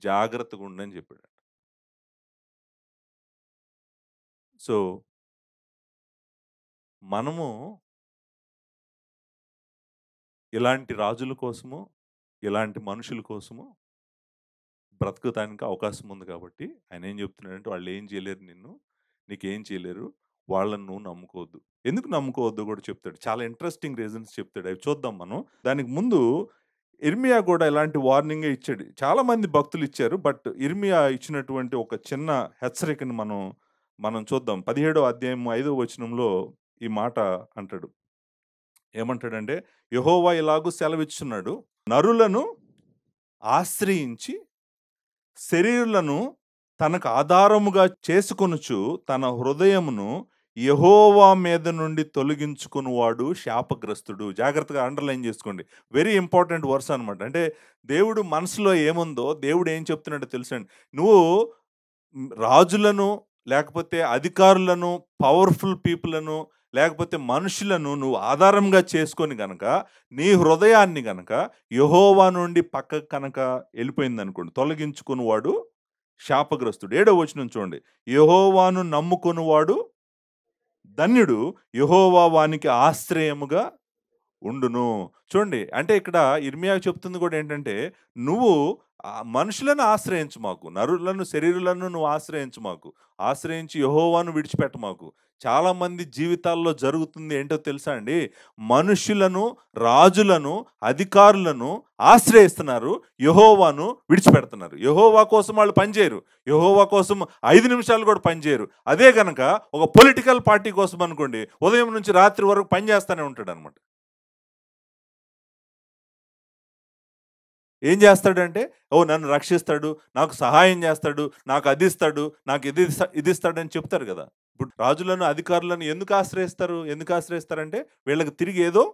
[SPEAKER 1] జాగ్రత్తగుండని చెప్పాడు. సో, మనము ఇలాంటి రాజుల కోసము, ఇలాంటి మనుషుల కోసము బ్రతకటానికి అవకాశం ఉంది కాబట్టి ఆయనేం చెప్తున్నాడంటే, "వాళ్ళేం చేయలేరు నిన్ను. నీకేం చేయలేరు. వాళ్ళని నువ్వు నమ్ముకోవద్దు." ఎందుకు నమ్ముకోవద్దో కూడా చెప్తాడు. చాలా ఇంట్రెస్టింగ్ రీజన్స్ చెప్తాడు. అవి చూద్దాం మనం. దానికి ముందు ఇర్మియా కూడా ఇలాంటి వార్నింగే ఇచ్చాడు. చాలా మంది భక్తులిచ్చారు. బట్ ఇర్మియా ఇచ్చినటువంటి ఒక చిన్న హెచ్చరికని మనం చూద్దాం. 17వ అధ్యాయం 5వ వచనంలో ఈ మాట అంటాడు. ఏమంటాడంటే, యెహోవా ఇలాగు సెలవిచ్చుచున్నాడు. నరులను ఆశ్రయించి శరీరులను తనకు ఆధారముగా చేసుకొనుచు తన హృదయమును యెహోవా మీద నుండి తొలగించుకునివాడు శాపగ్రస్తుడు. జాగ్రత్తగా అండర్‌లైన్ చేసుకోండి. వెరీ ఇంపార్టెంట్ వర్స్ అనమాట. అంటే దేవుడు మనసులో ఏముందో దేవుడు ఏం చెప్తున్నాడో తెలుసండి. నువ్వు రాజులను, లేకపోతే అధికారులను, పవర్‌ఫుల్ పీపుల్‌లను, లేకపోతే మనుషులను నువ్వు ఆధారంగా చేసుకొని గనక, నీ హృదయాన్ని గనక యెహోవా నుండి పక్కకు కనుక ఎళ్ళిపోయిందనుకోండి, తొలగించుకునివాడు శాపగ్రస్తుడు. 7వ వచనం చూడండి. యెహోవాను నమ్ముకొనువాడు ధన్యుడు. యెహోవా వానికి ఆశ్రయముగా ఉండును. చూడండి అంటే ఇక్కడ ఇర్మియా చెప్తుంది కూడా ఏంటంటే, నువ్వు మనుషులను ఆశ్రయించమాకు. నరులను, శరీరులను నువ్వు ఆశ్రయించమాకు. ఆశ్రయించి యెహోవాను విడిచిపెట్టమాకు. చాలామంది జీవితాల్లో జరుగుతుంది ఏంటో తెలుసా అండి? మనుషులను, రాజులను, అధికారులను ఆశ్రయిస్తున్నారు. యెహోవాను విడిచిపెడుతున్నారు. యెహోవా కోసం వాళ్ళు పనిచేయరు. యెహోవా కోసం 5 నిమిషాలు కూడా పనిచేయరు. అదే గనక ఒక పొలిటికల్ పార్టీ కోసం అనుకోండి, ఉదయం నుంచి రాత్రి వరకు పని చేస్తానే ఉంటాడనమాట. ఏం చేస్తాడంటే, ఓహ్! నన్ను రక్షిస్తాడు, నాకు సహాయం చేస్తాడు, నాకు అదిస్తాడు, నాకు ఇదిస్తాడని చెప్తారు గదా! ఇప్పుడు రాజులను, అధికారులను ఎందుకు ఆశ్రయిస్తారు? ఎందుకు ఆశ్రయిస్తారంటే, వీళ్ళకి తిరిగి ఏదో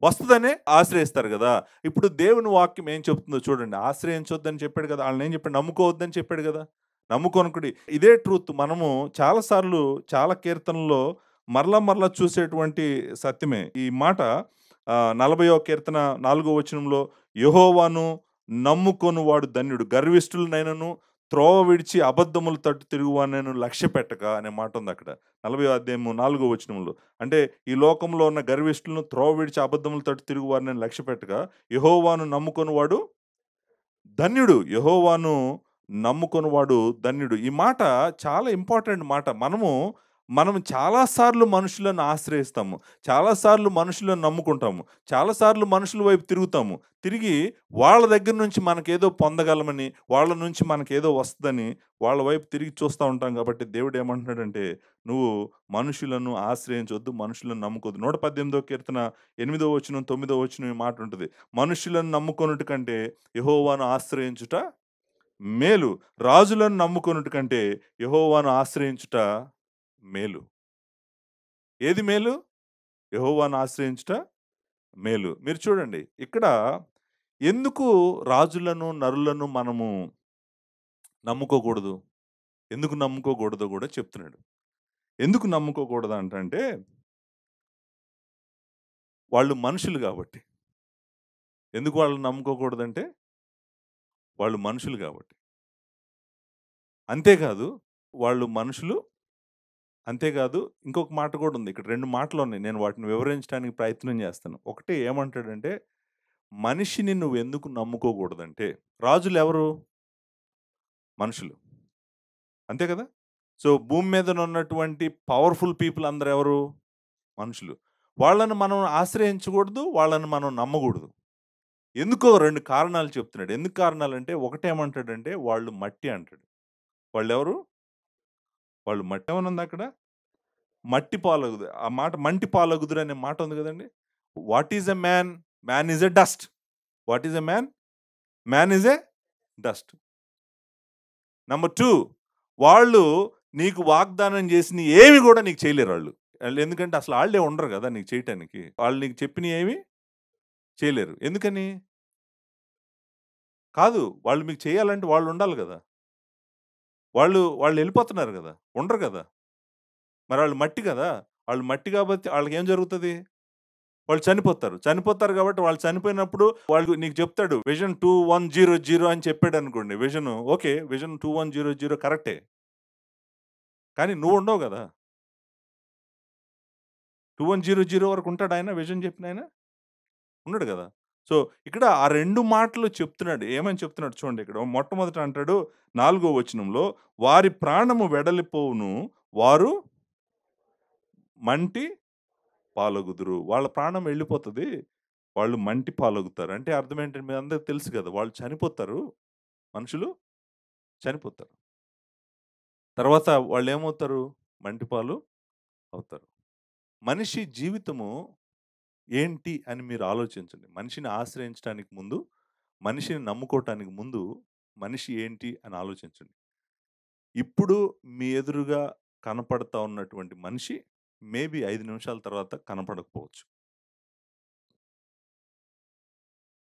[SPEAKER 1] వస్తదనే ఆశ్రయిస్తారు గదా! ఇప్పుడు దేవుని వాక్యం ఏం చెప్తుందో చూడండి. ఆశ్రయించొద్దని చెప్పాడు గదా! ఆళ్ళనేం చెప్పాడు? నమ్ముకోవద్దని చెప్పాడు గదా! నమ్ముకొనకుడి. ఇదే ట్రూత్ మనము చాలా సార్లు చాలా కీర్తనల్లో మరలా చూసేటువంటి సత్యమే. ఈ మాట 40వ కీర్తన 4వ వచనంలో యెహోవాను నమ్ముకొనువాడు ధన్యుడు. గర్విష్ఠులనైనను త్రోవ విడిచి అబద్ధముల తట్టు తిరుగువానినైనను లక్ష్యపెట్టక అనే మాటుందక్కడ. 40వ అధ్యాయము 4వ వచనంలో. అంటే ఈ లోకంలో ఉన్న గర్విష్ఠులను త్రోవ విడిచి అబద్ధముల తట్టు తిరుగువారిని లక్ష్యపెట్టక యెహోవాను నమ్ముకొనువాడు ధన్యుడు. యెహోవాను నమ్ముకొనువాడు ధన్యుడు. ఈ మాట చాలా ఇంపార్టెంట్ మాట. మనం చాలా సార్లు మనుషులను ఆశ్రయిస్తాము. చాలా సార్లు మనుషులను నమ్ముకుంటాము. చాలా సార్లు మనుషుల వైపు తిరుగుతాము. తిరిగి వాళ్ళ దగ్గర నుంచి మనకేదో పొందగలమని, వాళ్ళ నుంచి మనకేదో వస్తదని వాళ్ళ వైపు తిరిగి చూస్తా ఉంటాం కాబట్టి దేవుడు ఏమంటున్నాడంటే, "నువ్వు మనుషులను ఆశ్రయించొద్దు, మనుషులను నమ్ముకోవద్దు." 118 కీర్తన 8వ వచనం, 9వ వచనం ఈ మాట ఉంటది. "మనుషులను నమ్ముకొనుట కంటే యెహోవాను ఆశ్రయించుట మేలు. రాజులను నమ్ముకొనుట కంటే యెహోవాను ఆశ్రయించుట మేలు. ఏది మేలు? యెహోవాను ఆశ్రయించుట మేలు. మీరు చూడండి ఇక్కడ ఎందుకు రాజులను, నరులను మనము నమ్ముకోకూడదు? ఎందుకు నమ్ముకోకూడదో గూడా చెప్తున్నాడు. ఎందుకు నమ్ముకోకూడదంటంటే, వాళ్ళు మనుషులు గాబట్టి. ఎందుకు వాళ్ళని నమ్ముకోకూడదంటే, వాళ్ళు మనుషులు గాబట్టి. అంతేకాదు, వాళ్ళు మనుషులు, అంతేకాదు ఇంకొక మాట గూడా ఉంది. ఇక్కడ 2 మాటలున్నాయి. నేను వాటిని వివరించడానికి ప్రయత్నం జేస్తాను. ఒకటి ఏమంటాడంటే, మనిషిని నువ్వెందుకు నమ్ముకోకూడదంటే, రాజులెవరు? మనుషులు. అంతే గదా! సో, భూమి మీదనున్నటువంటి పవర్‌ఫుల్ పీపుల్ అందరూ ఎవరు? మనుషులు. వాళ్ళని మనం ఆశ్రయించకూడదు. వాళ్ళని మనం నమ్మగూడదు. ఎందుకో 2 కారణాలు చెప్తున్నాడు. ఎందుకు కారణాలంటే ఒకటేమంటాడంటే వాళ్ళు మట్టి అంటాడు. వాళ్ళెవరు? వాళ్ళు మట్టి ఏమనుందక్కడ? మట్టి పాలగుదు. ఆ మాట మంటి పాలగుదురు అనే మాట ఉంది గదండీ! What is a man? Man is a dust. What is a man? Man is a dust. Number 2 వాళ్ళు నీకు వాగ్దానం చేసినయి ఏమి గూడా నీకు చేయలేరాళ్ళు. ఎందుకంటే అసలు ఆళ్ళే ఉండరు గదా! నీకు చేయటానికి. వాళ్ళు నీకు చెప్పినయేమి చేయలేరు. ఎందుకని? కాదు. వాళ్ళు మీకు చేయాలంటే వాళ్ళుండాలి గదా! వాళ్ళెళ్ళిపోతున్నారు గదా! ఉండరు గదా! మరాళ్ళు మట్టి గదా! ఆళ్ళు మట్టి గాబట్టి ఆళ్ళకేం జరుగుతది? వాళ్ళు చనిపోతారు. చనిపోతారు గాబట్టి వాళ్ళు చనిపోయినప్పుడు వాళ్ళు నీకు చెప్తాడు. విజన్ 2100 అని చెప్పాడనుకోండి. Vision okay. విజన్ 2100 కరెక్టే. కానీ నువ్వుండవు గదా! 2100 వరకు ఉంటాడాయన విజన్ చెప్పినాయన? ఉండడు గదా! సో, ఇక్కడ ఆ 2 మాటలు చెప్తున్నాడు. ఏమని చెప్తున్నాడు చూడండి ఇక్కడ. మొట్టమొదట అంటాడు 4 వచనంలో, "వారి ప్రాణము వెడలిపోవును. వారు మంటి పాలగుదురు." వాళ్ళ ప్రాణం వెళ్ళిపోతది. వాళ్ళు మంటి పాలగుతారు. అంటే అర్థం ఏంటంటే మీ అందరికి తెలుసు గదా! వాళ్ళు చనిపోతారు. మనుషులు చనిపోతారు. తర్వాత వాళ్ళేమవుతారు? మంటి పాలు అవుతారు. మనిషి జీవితము ఏంటి అని మీరు ఆలోచించండి. మనిషిని ఆశ్రయించటానికి ముందు, మనిషిని నమ్ముకోవటానికి ముందు, మనిషి ఏంటి అని ఆలోచించండి. ఇప్పుడు మీ ఎదురుగా కనపడతా ఉన్నటువంటి మనిషి మేబీ 5 నిమిషాల తర్వాత కనపడకపోవచ్చు.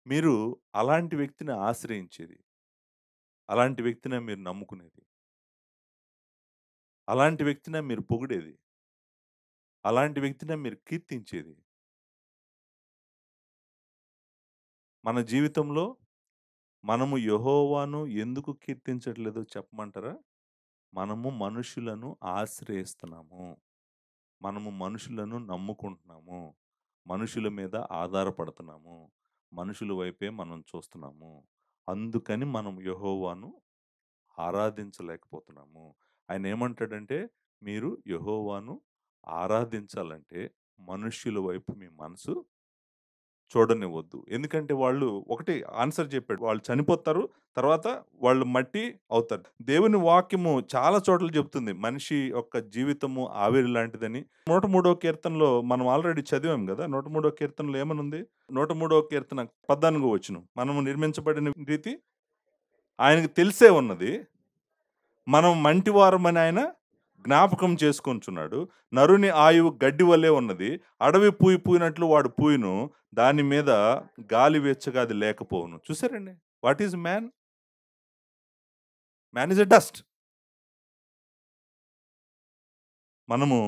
[SPEAKER 1] మీరు అలాంటి వ్యక్తిని ఆశ్రయించేది, అలాంటి వ్యక్తినే మీరు నమ్ముకునేది, అలాంటి వ్యక్తినే మీరు పొగిడేది, అలాంటి వ్యక్తినే మీరు కీర్తించేది. మన జీవితంలో మనము యెహోవాను ఎందుకు కీర్తించట్లేదో చెప్పమంటారా? మనము మనుషులను ఆశ్రయిస్తున్నాము. మనము మనుషులను నమ్ముకుంటున్నాము. మనుషుల మీద ఆధారపడుతున్నాము. మనుషుల వైపే మనం చూస్తున్నాము. అందుకని మనం యెహోవాను ఆరాధించలేకపోతున్నాము. ఆయనేమంటాడంటే, మీరు యెహోవాను ఆరాధించాలంటే మనుష్యుల వైపు మీ మనసు చూడనివ్వద్దు. ఎందుకంటే వాళ్ళు ఒకటి ఆన్సర్ చెప్పాడు. వాళ్ళు చనిపోతారు. తర్వాత వాళ్ళు మట్టి అవుతారు. దేవుని వాక్యము చాలా చోట్ల చెప్తుంది. మనిషి యొక్క జీవితము ఆవిరి లాంటిదని. 103 కీర్తనలో మనం ఆల్రెడీ చదివాం గదా! 103 కీర్తనలో ఏమనుంది? 103 కీర్తన 14 వచనం. మనము నిర్మించబడిన రీతి ఆయనకు తెలిసే ఉన్నది. మనం మంటివారమని ఆయన జ్ఞాపకం చేసుకొనుచున్నాడు. నరుని ఆయువు గడ్డి వలె ఉన్నది. అడవి పూయి పూయినట్లు వాడు పూయును. దాని మీద గాలి వెచ్చగా అది లేకపోవును. చూసారండి? What is man? Man is a dust. మనము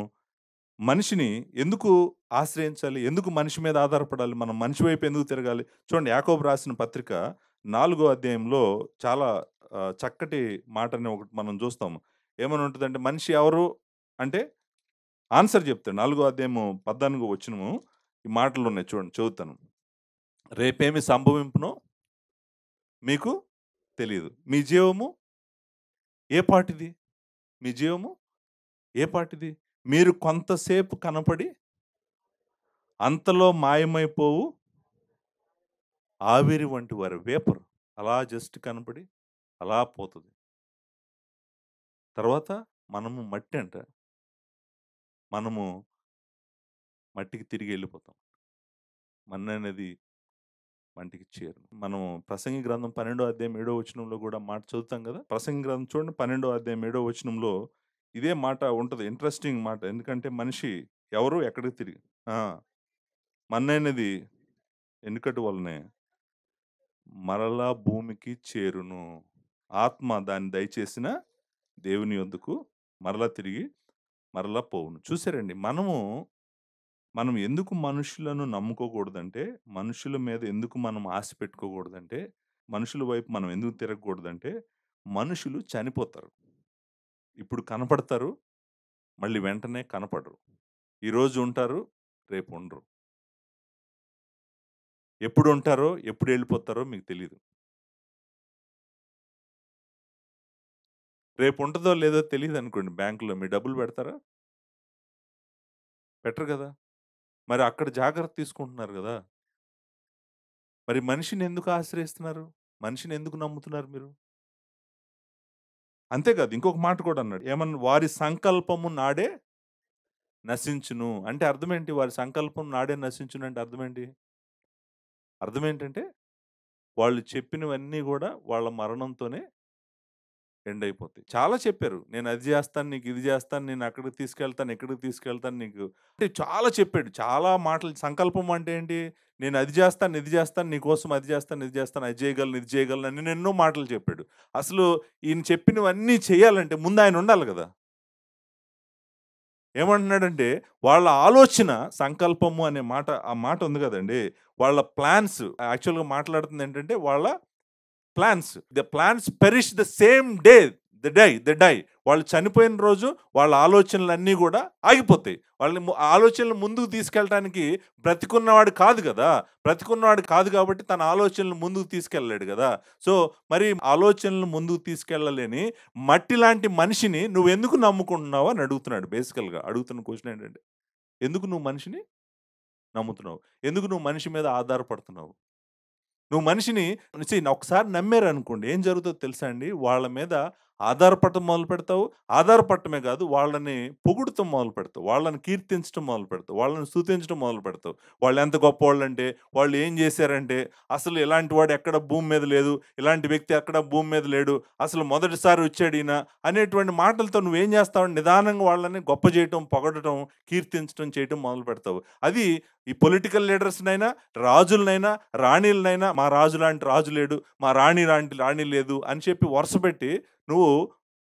[SPEAKER 1] మనిషిని ఎందుకు ఆశ్రయించాలి? ఎందుకు మనిషి మీద ఆధారపడాలి? మనం మనిషి వైపు ఎందుకు తిరగాలి? చూడండి యాకోబు రాసిన పత్రిక 4 అధ్యాయంలో చాలా చక్కటి మాటని ఒకటి మనం చూస్తాము. ఏమని ఉంటదంటే మనిషి ఎవరు? అంటే ఆన్సర్ చెప్తాడు. 4 అధ్యాయము 14 వచనము ఈ మాటలున్నాయి చూడండి చదువుతాను. రేపేమి సంభవింపునో మీకు తెలీదు. మీ జీవము ఏ పాటిది? మీ జీవము ఏ పాటిది? మీరు కొంతసేపు కనపడి అంతలో మాయమైపోవు ఆవిరి వంటి వారు. వేపర్. అలా జస్ట్ కనపడి అలా పోతది. తర్వాత మనము మట్టంట. మనము మట్టికి తిరిగి ఎళ్ళిపోతాం. మన్ననేది మంటికి చేరును. మనం ప్రసంగి గ్రంథం 12 అధ్యాయం 7 వచనంలో గూడా మాట చదువుతాం గదా! ప్రసంగి గ్రంథం చూడండి 12 అధ్యాయం 7 వచనంలో ఇదే మాట ఉంటది. ఇంట్రెస్టింగ్ మాట. ఎందుకంటే మనిషి ఎవరు ఎక్కడికి తిరిగి ఆ! మన్నైనది ఎన్నికటి వలనే మరలా భూమికి చేరును. ఆత్మ దాన్ని దయచేసిన దేవుని యొద్దకు మరలా తిరిగి మరలా పోవును. చూసారండి మనం ఎందుకు మనుషులను నమ్ముకోకూడదంటే, మనుషుల మీద ఎందుకు మనం ఆశ పెట్టుకోకూడదంటే, మనుషుల వైపు మనం ఎందుకు తిరగకూడదంటే, మనుషులు చనిపోతారు. ఇప్పుడు కనపడతారు, మళ్ళీ వెంటనే కనపడరు. ఈరోజు ఉంటారు, రేపు ఉండరు. ఎప్పుడుంటారో, ఎప్పుడు ఎళ్ళిపోతారో మీకు తెలీదు. రేపు ఉంటదో లేదో తెలీదనుకోండి బ్యాంక్‌లో మీ డబ్బులు పెడతారా? పెట్టరు గదా! మరి అక్కడ జాగ్రత్త తీసుకుంటున్నారు గదా! మరి మనిషిని ఎందుకు ఆశ్రయిస్తున్నారు? మనిషిని ఎందుకు నమ్ముతున్నారు మీరు? అంతే కాదు. ఇంకొక మాట కూడా అన్నాడు. ఏమన్నా వారి సంకల్పము నాడే నశించును. అంటే అర్థమేంటి? వారి సంకల్పం నాడే నశించును అంటే అర్థమేంటి? అర్థమేంటంటే వాళ్ళు చెప్పినవన్నీ గూడా వాళ్ళ మరణంతోనే ఎండ్ అయిపోతాయి. చాలా చెప్పారు. నేను అది జేస్తాను, నీకు ఇది జేస్తాను, నేను అక్కడికి తీసుకెళ్తాను, ఇక్కడికి తీసుకెళ్తాను నీకు అంటే చాలా చెప్పాడు. చాలా మాటలు సంకల్పం అంటే ఏంటి? నేను అది జేస్తాను, ఇది జేస్తాను, నీకోసం అది జేస్తాను, ఇది జేస్తాను, అది చేయగలను, ఇది చేయగలను అని ఎన్నెన్నో మాటలు చెప్పాడు. అసలు ఈయన చెప్పినవన్నీ చేయాలంటే ముందు ఆయన ఉండాలి గదా! ఏమంటున్నాడంటే, వాళ్ళ ఆలోచన సంకల్పము అనే మాట ఆ మాట ఉంది గదండీ! వాళ్ళ ప్లాన్స్ యాక్చువల్‌గా మాట్లాడుతుందేంటంటే, వాళ్ళ plans. The plans perish the same day. The die. వాళ్ళు చనిపోయిన రోజు వాళ్ళ ఆలోచనలన్నీ గూడా ఆగిపోతాయి. వాళ్ళని ఆలోచనలు ముందుకు తీసుకెళ్ళటానికి బ్రతికున్నవాడు కాదు గదా! బ్రతికున్నవాడు కాదు గాబట్టి తన ఆలోచనలు ముందుకు తీసుకెళ్ళలేడు గదా! సో, మరి ఆలోచనలు ముందుకు తీసుకెళ్ళలేని మట్టి లాంటి మనిషిని నువ్వెందుకు నమ్ముకుంటున్నావు అని అడుగుతున్నాడు బేసికల్‌గా. అడుగుతున్న క్వెషన్ ఏంటంటే, ఎందుకు నువ్వు మనిషిని నమ్ముతున్నావు? ఎందుకు నువ్వు మనిషి మీద ఆధారపడుతున్నావు? నువ్వు మనిషిని ఒకసారి నమ్మారనుకోండి ఏం జరుగుతదో తెలుసా అండి? వాళ్ళ మీద ఆధారపడటం మొదలుపెడతావు. ఆధారపడటమే గాదు, వాళ్ళని పొగుడుతూ మొదలుపెడతావు. వాళ్ళని కీర్తించటం మొదలుపెడతావు. వాళ్ళని స్తుతించడం మొదలుపెడతావు. వాళ్ళెంత గొప్పోళ్ళంటే, వాళ్ళు ఏం జేశారంటే, అసలు ఇలాంటి వాడు ఎక్కడ భూమి మీద లేదు. ఇలాంటి వ్యక్తి ఎక్కడ భూమి మీద లేడు. అసలు మొదటిసారి వచ్చాడీయన అనేటువంటి మాటలతో నువ్వేం జేస్తావంటే నిదానంగా వాళ్ళని గొప్ప జేయటం, పొగడటం, కీర్తించటం చేయటం మొదలుపెడతావు. అది ఈ పొలిటికల్ లీడర్స్‌నైనా, రాజులనైనా, రాణిలనైనా మా రాజు లాంటి రాజు లేడు. మా రాణి లాంటి రాణి లేదు అని చెప్పి వరుసపెట్టి నువ్వు,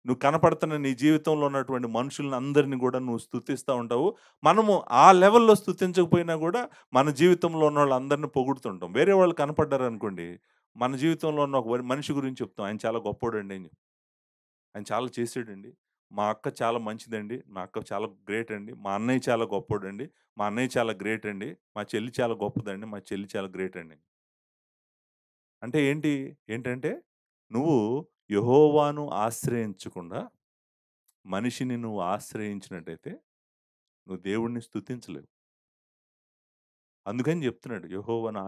[SPEAKER 1] నువ్వు కనపడుతున్న నీ జీవితంలో ఉన్నటువంటి మనుషుల్ని అందరిని గూడా నువ్వు స్తుతిస్తా ఉంటావు. మనము ఆ లెవెల్‌లో స్తుతించకపోయినా గూడా మన జీవితంలో ఉన్నోళ్ళందరిని పొగుడుతుంటాం. వేరే వాళ్ళు కనపడ్డారనుకోండి, మన జీవితంలో ఉన్న ఒక మనిషి గురించి చెప్తాం. ఆయన చాలా గొప్పోడండి అని. ఆయన చాలా చేసాడండి. మా అక్క చాలా మంచిదండి. మా అక్క చాలా గ్రేట్ అండి. మా అన్నయ్య చాలా గొప్పోడండి. మా అన్నయ్య చాలా గ్రేట్ అండి. మా చెల్లి చాలా గొప్పదండి. మా చెల్లి చాలా గ్రేట్ అండి. అంటే ఏంటి? ఏంటంటే నువ్వు యెహోవాను ఆశ్రయించకుండా మనిషిని నువ్వు ఆశ్రయించినట్టయితే నువ్వు దేవుడిని స్తుతించలేవు. అందుకని చెప్తున్నాడు యెహోవాను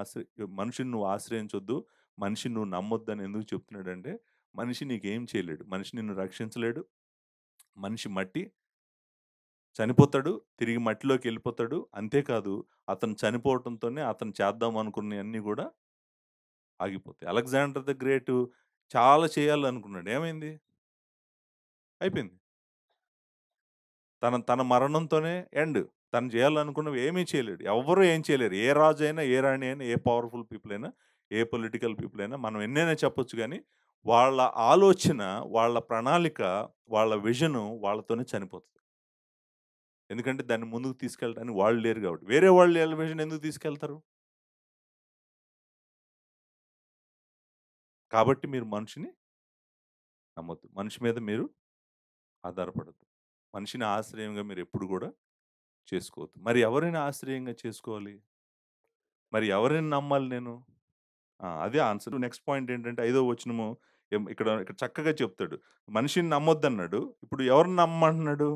[SPEAKER 1] మనిషిని నువ్వు ఆశ్రయించొద్దు. మనిషిని నువ్వు నమ్మొద్దని ఎందుకు చెప్తున్నాడంటే మనిషి నీకేం చేయలేడు. మనిషి నిన్ను రక్షించలేడు. మనిషి మట్టి చనిపోతాడు. తిరిగి మట్టిలోకెళ్ళిపోతాడు. అంతేకాదు అతను చనిపోవటంతోనే అతను చేద్దాం అనుకున్నయన్నీ గూడా ఆగిపోతాయి. అలెగ్జాండర్ ద గ్రేటు చాలా చేయాలనుకున్నాడు. ఏమైంది? అయిపోయింది. తన తన మరణంతోనే ఎండ్. తను చేయాలనుకున్నవి ఏమీ చేయలేడు. ఎవ్వరు ఏం చేయలేరు. ఏ రాజైనా, ఏ రాణి అయినా, ఏ పవర్‌ఫుల్ పీపుల్ అయినా, ఏ పొలిటికల్ పీపుల్ అయినా మనం ఎన్నైనా చెప్పొచ్చు గానీ, వాళ్ళ ఆలోచన, వాళ్ళ ప్రణాళిక, వాళ్ళ విజను వాళ్ళతోనే చనిపోతది. ఎందుకంటే దాన్ని ముందుకు తీసుకెళ్ళడానికి వాళ్ళు లేరు గాబట్టి. వేరే వాళ్ళు ఈళ్ళ విజన్ ఎందుకు తీసుకెళ్తారు? కాబట్టి మీరు మనిషిని నమ్మొద్దు. మనిషి మీద మీరు ఆధారపడొద్దు. మనిషిని ఆశ్రయంగా మీరెప్పుడు గూడా చేసుకోవద్దు. మరి ఎవరిని ఆశ్రయంగా చేసుకోవాలి? మరి ఎవరిని నమ్మాలి నేను? అదే ఆన్సర్. నెక్స్ట్ పాయింట్ ఏంటంటే, ఐదో వచనము ఇక్కడ ఇక్కడ చక్కగా చెప్తాడు. మనిషిని నమ్మొద్దన్నాడు. ఇప్పుడు ఎవరిని నమ్మమంటున్నాడు?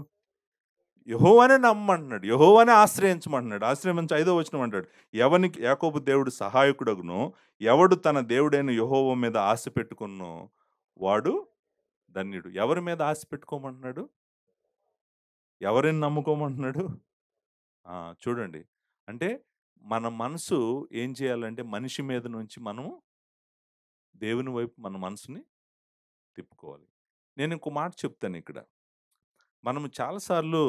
[SPEAKER 1] యెహోవానే నమ్మమంటున్నాడు. యెహోవానే ఆశ్రయించమంటున్నాడు. ఆశ్రయించి ఐదో వచనం అంటాడు. ఎవనికి యాకోబు దేవుడు సహాయకుడగునో, ఎవడు తన దేవుడైన యెహోవా మీద ఆశ పెట్టుకొనునో, వాడు ధన్యుడు. ఎవరి మీద ఆశ పెట్టుకోమంటున్నాడు? ఎవరిని నమ్ముకోమంటున్నాడు? చూడండి. అంటే మన మనసు ఏం చేయాలంటే మనిషి మీద నుంచి మనం దేవుని వైపు మన మనసుని తిప్పుకోవాలి. నేను ఇంకో మాట చెప్తానిక్కడ. మనం చాలా సార్లు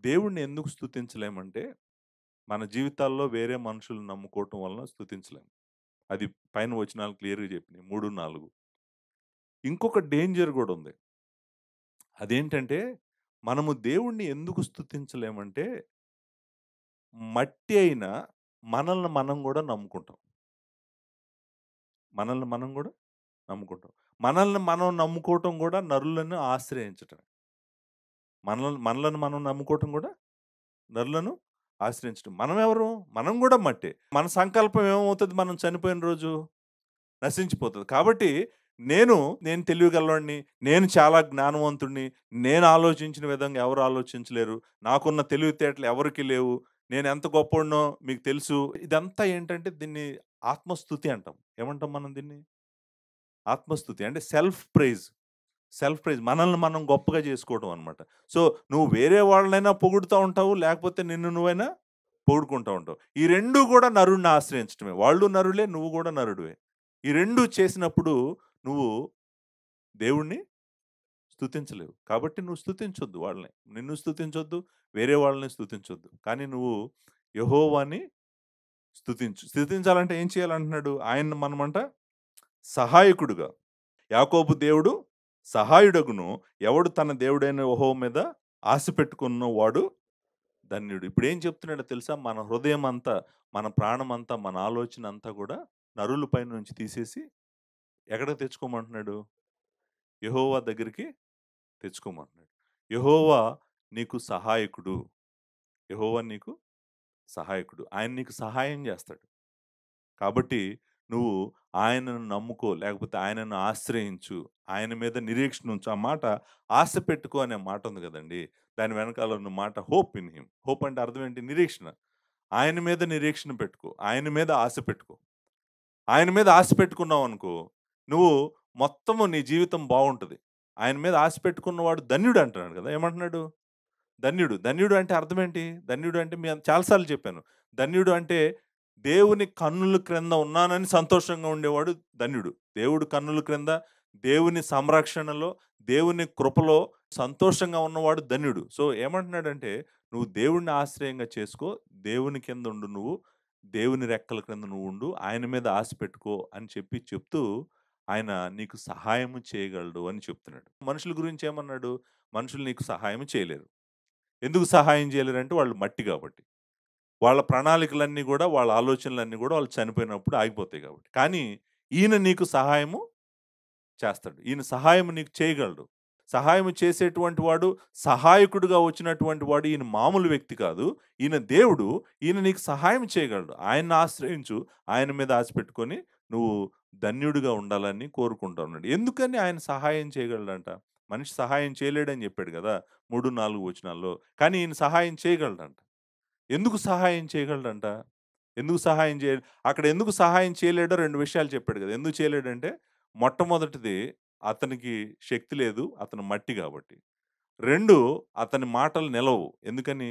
[SPEAKER 1] దేవుడిని ఎందుకు స్తుతించలేమంటే, మన జీవితాల్లో వేరే మనుషులను నమ్ముకోవటం వలన స్తుతించలేం. అది పైన వచనాలు క్లియర్‌గా చెప్పినాయి. 3, 4. ఇంకొక డేంజర్ గూడా ఉంది. అదేంటంటే, మనము దేవుడిని ఎందుకు స్తుతించలేమంటే, మట్టి అయిన మనల్ని మనం గూడా నమ్ముకుంటాం. మనల్ని మనం గూడా నమ్ముకుంటాం. మనల్ని మనం నమ్ముకోవటం గూడా నరులను ఆశ్రయించటమే. మనలను మనం నమ్ముకోవటం గూడా నరులను ఆశ్రయించటం. మనమెవరు? మనం గూడా మట్టే. మన సంకల్పం ఏమవుతది మనం చనిపోయిన రోజు? నశించిపోతది. కాబట్టి నేను తెలివిగలవాడిని, నేను చాలా జ్ఞానవంతుడిని, నేను ఆలోచించిన విధంగా ఎవరు ఆలోచించలేరు, నాకున్న తెలివితేటలు ఎవరికీ లేవు, నేనెంత గొప్పోడినో మీకు తెలుసు. ఇదంతా ఏంటంటే దీన్ని ఆత్మస్తుతి అంటాం. ఏమంటాం మనం దీన్ని? ఆత్మస్తుతి. అంటే సెల్ఫ్ ప్రైజ్. Self praise. మనల్ని మనం గొప్పగా చేసుకోవడం అనమాట. సో, నువ్వు వేరే వాళ్ళనైనా పొగుడుతా ఉంటావు, లేకపోతే నిన్ను నువ్వైనా పొగుడుకుంటా ఉంటావు. ఈ 2 గూడా నరుడిని ఆశ్రయించటమే. వాళ్ళు నరులే, నువ్వు గూడా నరుడివే. ఈ 2 చేసినప్పుడు నువ్వు దేవుడిని స్తుతించలేవు. కాబట్టి నువ్వు స్తుతించొద్దు వాళ్ళని. నిన్ను స్తుతించొద్దు, వేరే వాళ్ళని స్తుతించొద్దు. కానీ నువ్వు యెహోవాని స్తుతించు. స్తుతించాలంటే ఏం చేయాలంటున్నాడు? ఆయన్ని మనమంట సహాయకుడుగా. యాకోబు దేవుడు సహాయుడగును. ఎవడు తన దేవుడైన యెహోవా మీద ఆశ పెట్టుకున్నవాడు ధన్యుడు. ఇప్పుడేం చెప్తున్నాడో తెలుసా? మన హృదయమంతా, మన ప్రాణమంతా, మన ఆలోచన అంతా గూడా నరుల పైన నుంచి తీసేసి ఎక్కడికి తెచ్చుకోమంటున్నాడు? యెహోవా దగ్గరికి తెచ్చుకోమంటున్నాడు. యెహోవా నీకు సహాయకుడు. యెహోవా నీకు సహాయకుడు. ఆయన నీకు సహాయం జేస్తాడు. కాబట్టి నువ్వు ఆయనను నమ్ముకో, లేకపోతే ఆయనను ఆశ్రయించు. ఆయన మీద నిరీక్షణ ఉంచు. ఆ మాట ఆశ పెట్టుకో అనే మాట ఉంది గదండీ! దాని వెనకాల ఉన్న మాట హోప్ ఇన్ హిమ్. హోప్ అంటే అర్థం ఏంటి? నిరీక్షణ. ఆయన మీద నిరీక్షణ పెట్టుకో. ఆయన మీద ఆశ పెట్టుకో. ఆయన మీద ఆశ పెట్టుకున్నావనుకో, నువ్వు మొత్తము నీ జీవితం బావుంటది. ఆయన మీద ఆశ పెట్టుకున్నవాడు ధన్యుడు అంటున్నాడు గదా! ఏమంటున్నాడు? ధన్యుడు. ధన్యుడు అంటే అర్థమేంటి? ధన్యుడు అంటే చాలా సార్లు చెప్పాను. ధన్యుడు అంటే దేవుని కన్నుల క్రింద ఉన్నానని సంతోషంగా ఉండేవాడు ధన్యుడు. దేవుడు కన్నుల క్రింద, దేవుని సంరక్షణలో, దేవుని కృపలో సంతోషంగా ఉన్నవాడు ధన్యుడు. సో, ఏమంటున్నాడంటే, నువ్వు దేవుడిని ఆశ్రయంగా చేసుకో. దేవుని కింద ఉండు నువ్వు. దేవుని రెక్కల క్రింద నువ్వుండు. ఆయన మీద ఆశ పెట్టుకో అని చెప్తూ, ఆయన నీకు సహాయము చేయగలడు అని చెప్తున్నాడు. మనుషుల గురించి ఏమన్నాడు? మనుషులు నీకు సహాయం చేయలేరు. ఎందుకు సహాయం చేయలేరంటే వాళ్ళు మట్టి గాబట్టి. వాళ్ళ ప్రణాళికలన్నీ గూడా, వాళ్ళ ఆలోచనలన్నీ గూడా వాళ్ళు చనిపోయినప్పుడు ఆగిపోతాయి గాబట్టి. కానీ ఈయన నీకు సహాయము చేస్తాడు. ఈయన సహాయం నీకు చేయగలడు. సహాయం చేసేటువంటి వాడు, సహాయకుడుగా వచ్చినటువంటి వాడు ఈయన మామూలు వ్యక్తి కాదు. ఈయన దేవుడు. ఈయన నీకు సహాయం చేయగలడు. ఆయన్ని ఆశ్రయించు. ఆయన మీద ఆశ పెట్టుకొని నువ్వు ధన్యుడిగా ఉండాలని కోరుకుంటా ఉన్నాడు. ఎందుకని ఆయన సహాయం చేయగలడంట? మనిషి సహాయం చేయలేడని చెప్పాడు గదా! 3, 4 వచనాల్లో. కానీ ఈయన సహాయం చేయగలడంట. ఎందుకు సహాయం చేయగలడంట? ఎందుకు సహాయం చేయ అక్కడ ఎందుకు సహాయం చేయలేడో 2 విషయాలు చెప్పాడు గదా! ఎందుకు చేయలేడంటే, మొట్టమొదటిది అతనికి శక్తి లేదు. అతను మట్టి గాబట్టి. 2 అతని మాటలు నిలవవు. ఎందుకని?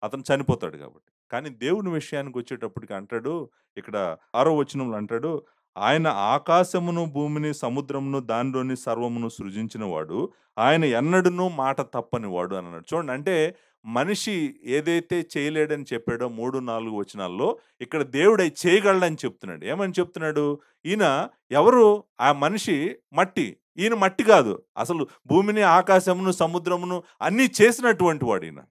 [SPEAKER 1] అతను చనిపోతాడు గాబట్టి. కానీ దేవుని విషయానికొచ్చేటప్పటికి అంటాడు, ఇక్కడ 6వ వచనంలో అంటాడు, ఆయన ఆకాశమును, భూమిని, సముద్రమును, దానిలోని సర్వమును సృజించినవాడు. ఆయన ఎన్నడును మాట తప్పనివాడు అనన్నాడు. చూడండి అంటే మనిషి ఏదైతే చేయలేడని చెప్పాడో 3, 4 వచనాల్లో ఇక్కడ దేవుడయి చేయగలడని చెప్తున్నాడు. ఏమని చెప్తున్నాడు? ఈయన ఎవరు? ఆ మనిషి మట్టి. ఈయన మట్టి గాదు. అసలు భూమిని, ఆకాశమును, సముద్రమును అన్నీ చేసినటువంటి వాడీయన.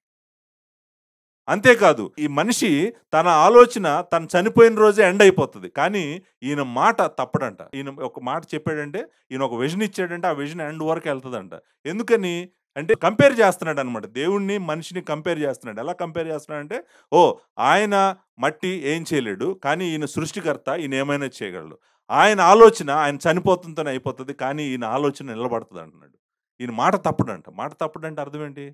[SPEAKER 1] అంతేకాదు ఈ మనిషి తన ఆలోచన తను చనిపోయిన రోజే ఎండ్ అయిపోతది. కానీ ఈయన మాట తప్పడంట. ఈయన ఒక మాట చెప్పాడంటే, ఈయన ఒక విజన్ ఇచ్చాడంటే, ఆ విజన్ ఎండ్ వరకు ఎళ్తదంట. ఎందుకని? అంటే కంపేర్ చేస్తున్నాడనమాట. దేవుడిని, మనిషిని కంపేర్ చేస్తున్నాడు. ఎలా కంపేర్ చేస్తున్నాడంటే, ఓహ్! ఆయన మట్టి ఏం చేయలేడు. కానీ ఈయన సృష్టికర్త. ఈయన ఏమైనా చేయగలడు. ఆయన ఆలోచన ఆయన చనిపోతుంతోనే అయిపోతది. కానీ ఈయన ఆలోచన నిలబడతదంటున్నాడు. ఈయన మాట తప్పడంట. మాట తప్పడంటే అర్థం ఏంటి?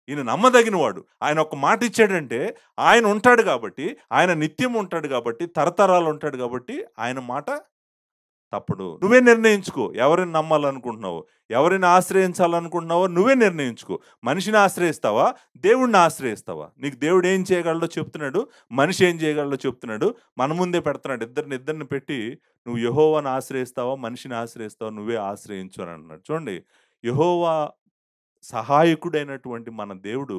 [SPEAKER 1] ఈయన నమ్మదగినవాడు. ఆయన ఒక మాట ఇచ్చాడంటే, ఆయన ఉంటాడు గాబట్టి, ఆయన నిత్యం ఉంటాడు గాబట్టి, తరతరాలు ఉంటాడు గాబట్టి, ఆయన మాట తప్పడు. నువ్వే నిర్ణయించుకో. ఎవరిని నమ్మాలనుకుంటున్నావో, ఎవరిని ఆశ్రయించాలనుకుంటున్నావో నువ్వే నిర్ణయించుకో. మనిషిని ఆశ్రయిస్తావా? దేవుడిని ఆశ్రయిస్తావా? నీకు దేవుడు ఏం చేయగలడో చెప్తున్నాడు. మనిషి ఏం చేయగలడో చెప్తున్నాడు. మన ముందే పెడుతున్నాడు. ఇద్దరిని పెట్టి నువ్వు యెహోవాను ఆశ్రయిస్తావా? మనిషిని ఆశ్రయిస్తావా? నువ్వే ఆశ్రయించు అని అంటున్నాడు. చూడండి, యెహోవా సహాయకుడైనటువంటి మన దేవుడు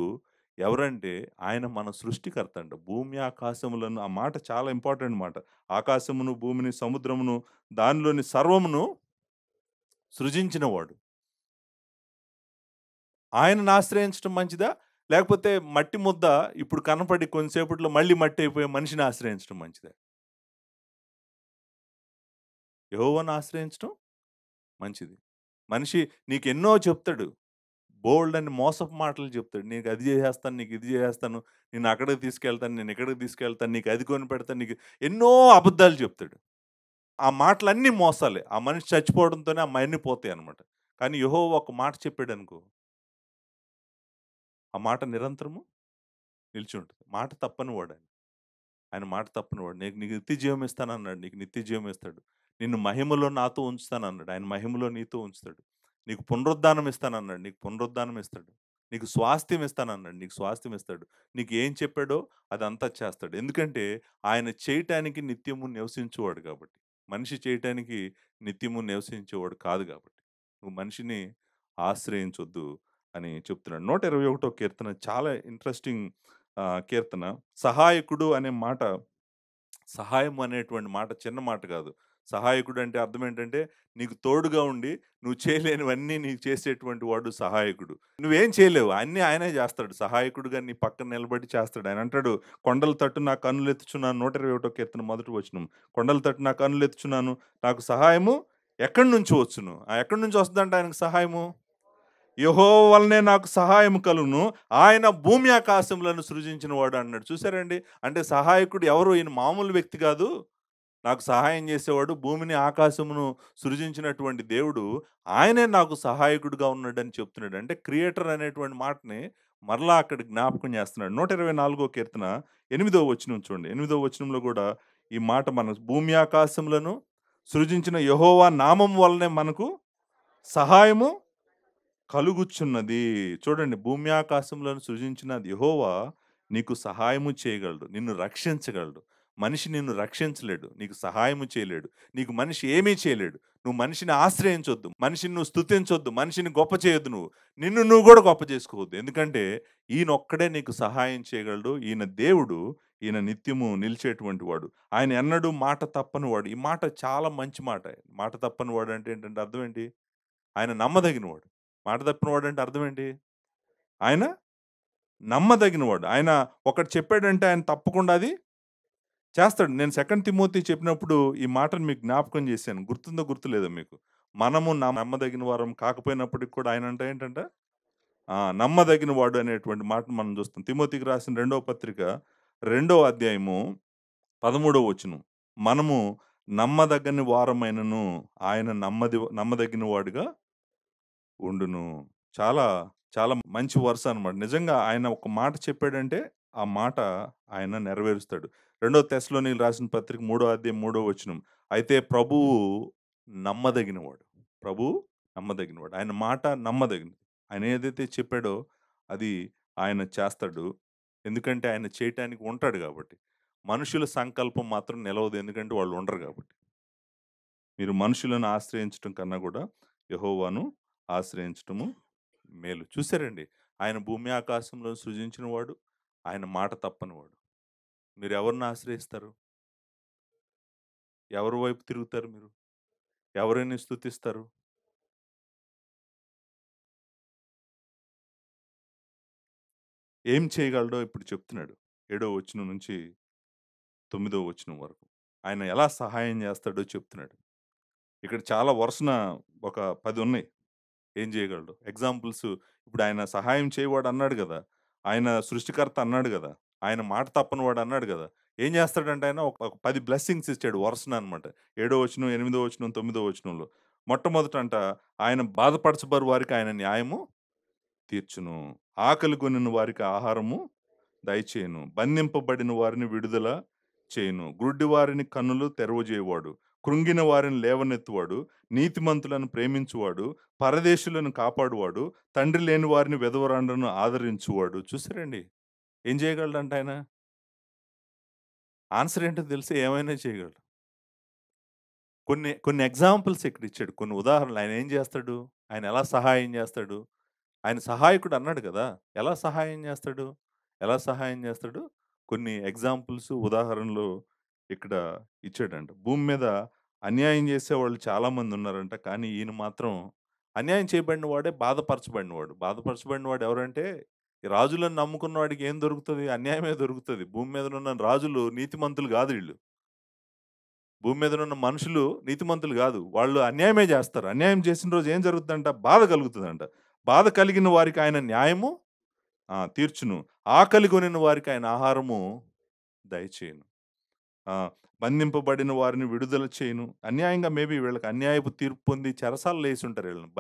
[SPEAKER 1] ఎవరంటే, ఆయన మన సృష్టికర్త అంట. భూమి ఆకాశములను, ఆ మాట చాలా ఇంపార్టెంట్ మాట. ఆకాశమును, భూమిని, సముద్రమును, దానిలోని సర్వమును సృజించినవాడు. ఆయనను ఆశ్రయించడం మంచిదా? లేకపోతే మట్టి ముద్ద ఇప్పుడు కనపడి కొంతసేపట్లో మళ్ళీ మట్టి అయిపోయే మనిషిని ఆశ్రయించడం మంచిదా? యెహోవాను ఆశ్రయించడం మంచిది. మనిషి నీకెన్నో చెప్తాడు. బోలెడన్ని మోసపు మాటలు చెప్తాడు. నీకు అది చేసేస్తాను, నీకు ఇది చేసేస్తాను, నిన్ను అక్కడికి తీసుకెళ్తాను, నేను ఇక్కడికి తీసుకెళ్తాను, నీకు అది కొనిపెడతాను, నీకు ఎన్నో అబద్ధాలు చెప్తాడు. ఆ మాటలన్నీ మోసాలే. ఆ మనిషి చచ్చిపోవడంతోనే అయన్నీ పోతాయన్నమాట. కానీ యెహోవా ఒక మాట చెప్పాడనుకో, ఆ మాట నిరంతరము నిలిచి ఉంటది. మాట తప్పని వాడాయన. ఆయన మాట తప్పనివాడు. నీకు నీకు నిత్య జీవం ఇస్తానన్నాడు. నీకు నిత్య జీవం ఇస్తాడు. నిన్ను మహిమలో నాతో ఉంచుతానన్నాడు. ఆయన మహిమలో నీతో ఉంచుతాడు. నీకు పునరుద్ధానం ఇస్తానన్నాడు. నీకు పునరుద్ధానం ఇస్తాడు. నీకు స్వాస్థ్యం ఇస్తానన్నాడు. నీకు స్వాస్థ్యం ఇస్తాడు. నీకు ఏం చెప్పాడో అదంతా చేస్తాడు. ఎందుకంటే ఆయన చేయటానికి నిత్యము నివసించేవాడు కాబట్టి. మనిషి చేయటానికి నిత్యము నివసించేవాడు కాదు కాబట్టి. నువ్వు మనిషిని ఆశ్రయించొద్దు అని చెప్తున్నాడు. 121 కీర్తన చాలా ఇంట్రెస్టింగ్ కీర్తన. సహాయకుడు అనే మాట, సహాయం అనేటువంటి మాట చిన్న మాట కాదు. సహాయకుడు అంటే అర్థం ఏంటంటే, నీకు తోడుగా ఉండి, నువ్వు చేయలేనివన్నీ నీకు చేసేటువంటి వాడు సహాయకుడు. నువ్వేం చేయలేవు. అన్నీ ఆయనే చేస్తాడు. సహాయకుడుగా నీ పక్కన నిలబడి చేస్తాడు. ఆయన అంటాడు, "కొండల తట్టు నా కన్నులెత్తుచున్నాను" 121 కీర్తన మొదటి వచనం. "కొండల తట్టు నా కన్నులెత్తుచున్నాను. నాకు సహాయము ఎక్కడి నుంచి వచ్చును?" ఎక్కడి నుంచి వస్తదంట ఆయనకు సహాయము? యెహోవా వలనే నాకు సహాయం కలుగును. ఆయన భూమి ఆకాశములను సృజించిన వాడు అన్నాడు. చూసారండి? అంటే సహాయకుడు ఎవరు? ఈయన మామూలు వ్యక్తి కాదు. నాకు సహాయం చేసేవాడు భూమిని, ఆకాశమును సృజించినటువంటి దేవుడు. ఆయనే నాకు సహాయకుడుగా ఉన్నాడని చెప్తున్నాడు. అంటే క్రియేటర్ అనేటువంటి మాటని మరలా అక్కడ జ్ఞాపకం చేస్తున్నాడు. 124 కీర్తన 8వ వచనం చూడండి. 8వ వచనంలో కూడా ఈ మాట మన భూమి ఆకాశములను సృజించిన యెహోవా నామం వల్లనే మనకు సహాయము కలుగుచున్నది. చూడండి, భూమి ఆకాశములను సృజించిన యెహోవా నీకు సహాయము చేయగలడు. నిన్ను రక్షించగలడు. మనిషి నిన్ను రక్షించలేడు. నీకు సహాయము చేయలేడు. నీకు మనిషి ఏమీ చేయలేడు. నువ్వు మనిషిని ఆశ్రయించొద్దు. మనిషిని నువ్వు స్తుతించొద్దు. మనిషిని గొప్ప చేయొద్దు నువ్వు. నిన్ను నువ్వు కూడా గొప్ప చేసుకోవద్దు. ఎందుకంటే ఈయనొక్కడే నీకు సహాయం చేయగలడు. ఈయన దేవుడు. ఈయన నిత్యము నిలిచేటువంటి వాడు. ఆయన ఎన్నడూ మాట తప్పని వాడు. ఈ మాట చాలా మంచి మాట. మాట తప్పని వాడు అంటే ఏంటంటే అర్థం ఏంటి? ఆయన నమ్మదగినవాడు. మాట తప్పినవాడంటే అర్థమేంటి? ఆయన నమ్మదగినవాడు. ఆయన ఒకటి చెప్పాడంటే ఆయన తప్పకుండా అది చేస్తాడు. నేను 2 తిమోతి చెప్పినప్పుడు ఈ మాటను మీకు జ్ఞాపకం చేశాను. గుర్తుందో గుర్తులేదో మీకు? మనము నమ్మదగిన వారం కాకపోయినప్పటికి కూడా ఆయనంట ఏంటంట? నమ్మదగిన వాడు అనేటువంటి మాటను మనం చూస్తాం. తిమోతికి రాసిన రెండవ పత్రిక, రెండో అధ్యాయము 13వ వచనం. మనము నమ్మదగ్గని వారమైనను ఆయన నమ్మదగిన వాడుగా ఉండును. చాలా, చాలా మంచి వరుస అనమాట. నిజంగా ఆయన ఒక మాట చెప్పాడంటే, ఆ మాట ఆయన నెరవేరుస్తాడు. రెండో తెస్సలోనికీయులకు రాసిన పత్రిక మూడో అధ్యాయం మూడో వచనం. అయితే ప్రభువు నమ్మదగినవాడు. ప్రభువు నమ్మదగినవాడు. ఆయన మాట నమ్మదగినది. ఆయన ఏదైతే చెప్పాడో అది ఆయన చేస్తాడు. ఎందుకంటే ఆయన చేయటానికి ఉంటాడు గాబట్టి. మనుషుల సంకల్పం మాత్రం నిలవదు. ఎందుకంటే వాళ్ళు ఉండరు గాబట్టి. మీరు మనుషులను ఆశ్రయించటం కన్నా గూడా యెహోవాను ఆశ్రయించటము మేలు. చూసారండి? ఆయన భూమి ఆకాశంలో సృజించిన వాడు. ఆయన మాట తప్పనివాడు. మీరెవరిని ఆశ్రయిస్తారు? ఎవరి వైపు తిరుగుతారు మీరు? ఎవరిని స్తుతిస్తారు? ఏం చేయగలడో ఇప్పుడు చెప్తున్నాడు. ఏడో వచనం నుంచి తొమ్మిదో వచనం వరకు. ఆయన ఎలా సహాయం చేస్తాడో చెప్తున్నాడు. ఇక్కడ చాలా వరుసన ఒక 10 ఉన్నాయి. ఏం చేయగలడు? ఎగ్జాంపుల్స్, ఇప్పుడు ఆయన సహాయం చేయవాడు అన్నాడు గదా! ఆయన సృష్టికర్త అన్నాడు గదా! ఆయన మాట తప్పనివాడు అన్నాడు గదా! ఏం చేస్తాడంటే ఆయన ఒక 10 బ్లెస్సింగ్స్ ఇచ్చాడు వరుసన అనమాట. ఏడో వచనం, ఎనిమిదో వచనం, తొమ్మిదో వచనంలో. మొట్టమొదటంట ఆయన బాధపరచబడు వారికి ఆయన న్యాయము తీర్చును. ఆకలిగొనిన వారికి ఆహారము దయచేయును. బంధింపబడిన వారిని విడుదల చేయును. గుడ్డి వారిని కన్నులు తెరవజేయువాడు. కృంగిన వారిని లేవనెత్తువాడు, నీతిమంతులను ప్రేమించువాడు, పరదేశులను కాపాడువాడు, తండ్రి లేని వారిని విధవరాండ్రను ఆదరించువాడు. చూసారండి? ఏం చేయగలడంట ఆయన? ఆన్సర్ ఏంటో తెలిస్తే ఏమైనా చేయగలడు. కొన్ని కొన్ని ఎగ్జాంపుల్స్ ఇక్కడ ఇచ్చాడు. కొన్ని ఉదాహరణలు ఆయన ఏం చేస్తాడు? ఆయన ఎలా సహాయం చేస్తాడు? ఆయన సహాయకుడు అన్నాడు కదా! ఎలా సహాయం చేస్తాడు? ఎలా సహాయం చేస్తాడు? కొన్ని ఎగ్జాంపుల్స్, ఉదాహరణలు ఇక్కడ ఇచ్చాడంట. భూమి మీద అన్యాయం చేసేవాళ్ళు చాలామంది ఉన్నారంట. కానీ ఈయన మాత్రం అన్యాయం చేయబడిన వాడే బాధపరచబడినవాడు. బాధపరచబడినవాడు ఎవరంటే, ఈ రాజులను నమ్ముకున్న వాడికి ఏం దొరుకుతది? అన్యాయమే దొరుకుతది. భూమి మీదనున్న రాజులు నీతిమంతులు గాదు ఈళ్ళు. భూమి మీదనున్న మనుషులు నీతిమంతులు గాదు. వాళ్ళు అన్యాయమే జేస్తారు. అన్యాయం చేసిన రోజు ఏం జరుగుద్దంట? బాధ కలుగుతదంట. బాధ కలిగిన వారికి ఆయన న్యాయము తీర్చును. ఆకలి గొనిన వారికి ఆయన ఆహారము దయచేయును. ఆ! బంధింపబడిన వారిని విడుదల చేయును. అన్యాయంగా మేబీ వీళ్ళకి అన్యాయపు తీర్పు పొంది చెరసాలలో యేసుంటారు వీళ్ళని.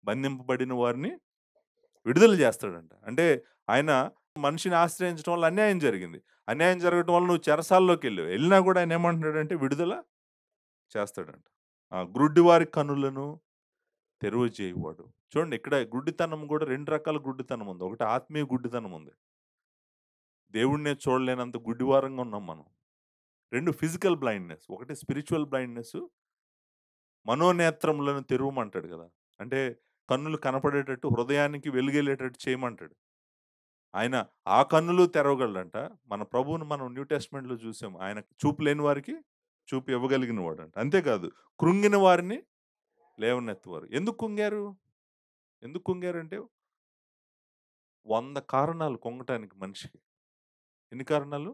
[SPEAKER 1] బంధింపబడిన వారిని విడుదల జేస్తాడంట. అంటే ఆయన మనిషిని ఆశ్రయించడం వల్ల అన్యాయం జరిగింది. అన్యాయం జరగటం వల్ల నువ్వు చెరసాల్లోకెళ్ళావు. ఎళ్ళినా గూడా ఆయన ఏమంటున్నాడంటే విడుదల చేస్తాడంట. గ్రుడ్డివారి కనులను తెరువ చేయువాడు. చూడండి ఇక్కడ గుడ్డితనం గూడా 2 రకాల గుడ్డితనం ఉంది. ఒకటి ఆత్మీయ గుడ్డితనం ఉంది. దేవుడినే చూడలేనంత గుడ్డివారంగా ఉన్నాం మనం. 2 ఫిజికల్ బ్లైండ్‌నెస్. ఒకటి స్పిరిచ్యువల్ బ్లైండ్‌నెస్. మనోనేత్రములను తెరవమంటాడు గదా! అంటే కన్నులు కనపడేటట్టు, హృదయానికి వెలుగెళ్ళేటట్టు చేయమంటాడు. ఆయన ఆ కన్నులు తెరవగలడంట. మన ప్రభువుని మనం న్యూ టెస్ట్‌మెంట్‌లో చూసాం. ఆయన చూపు లేని వారికి చూపు ఇవ్వగలిగిన వాడంట. అంతేకాదు కృంగిన వారిని లేవనెత్తువారు. ఎందుకు కుంగారు? ఎందుకు కుంగారంటే 100 కారణాలు కుంగటానికి మనిషికి. ఎన్ని కారణాలు?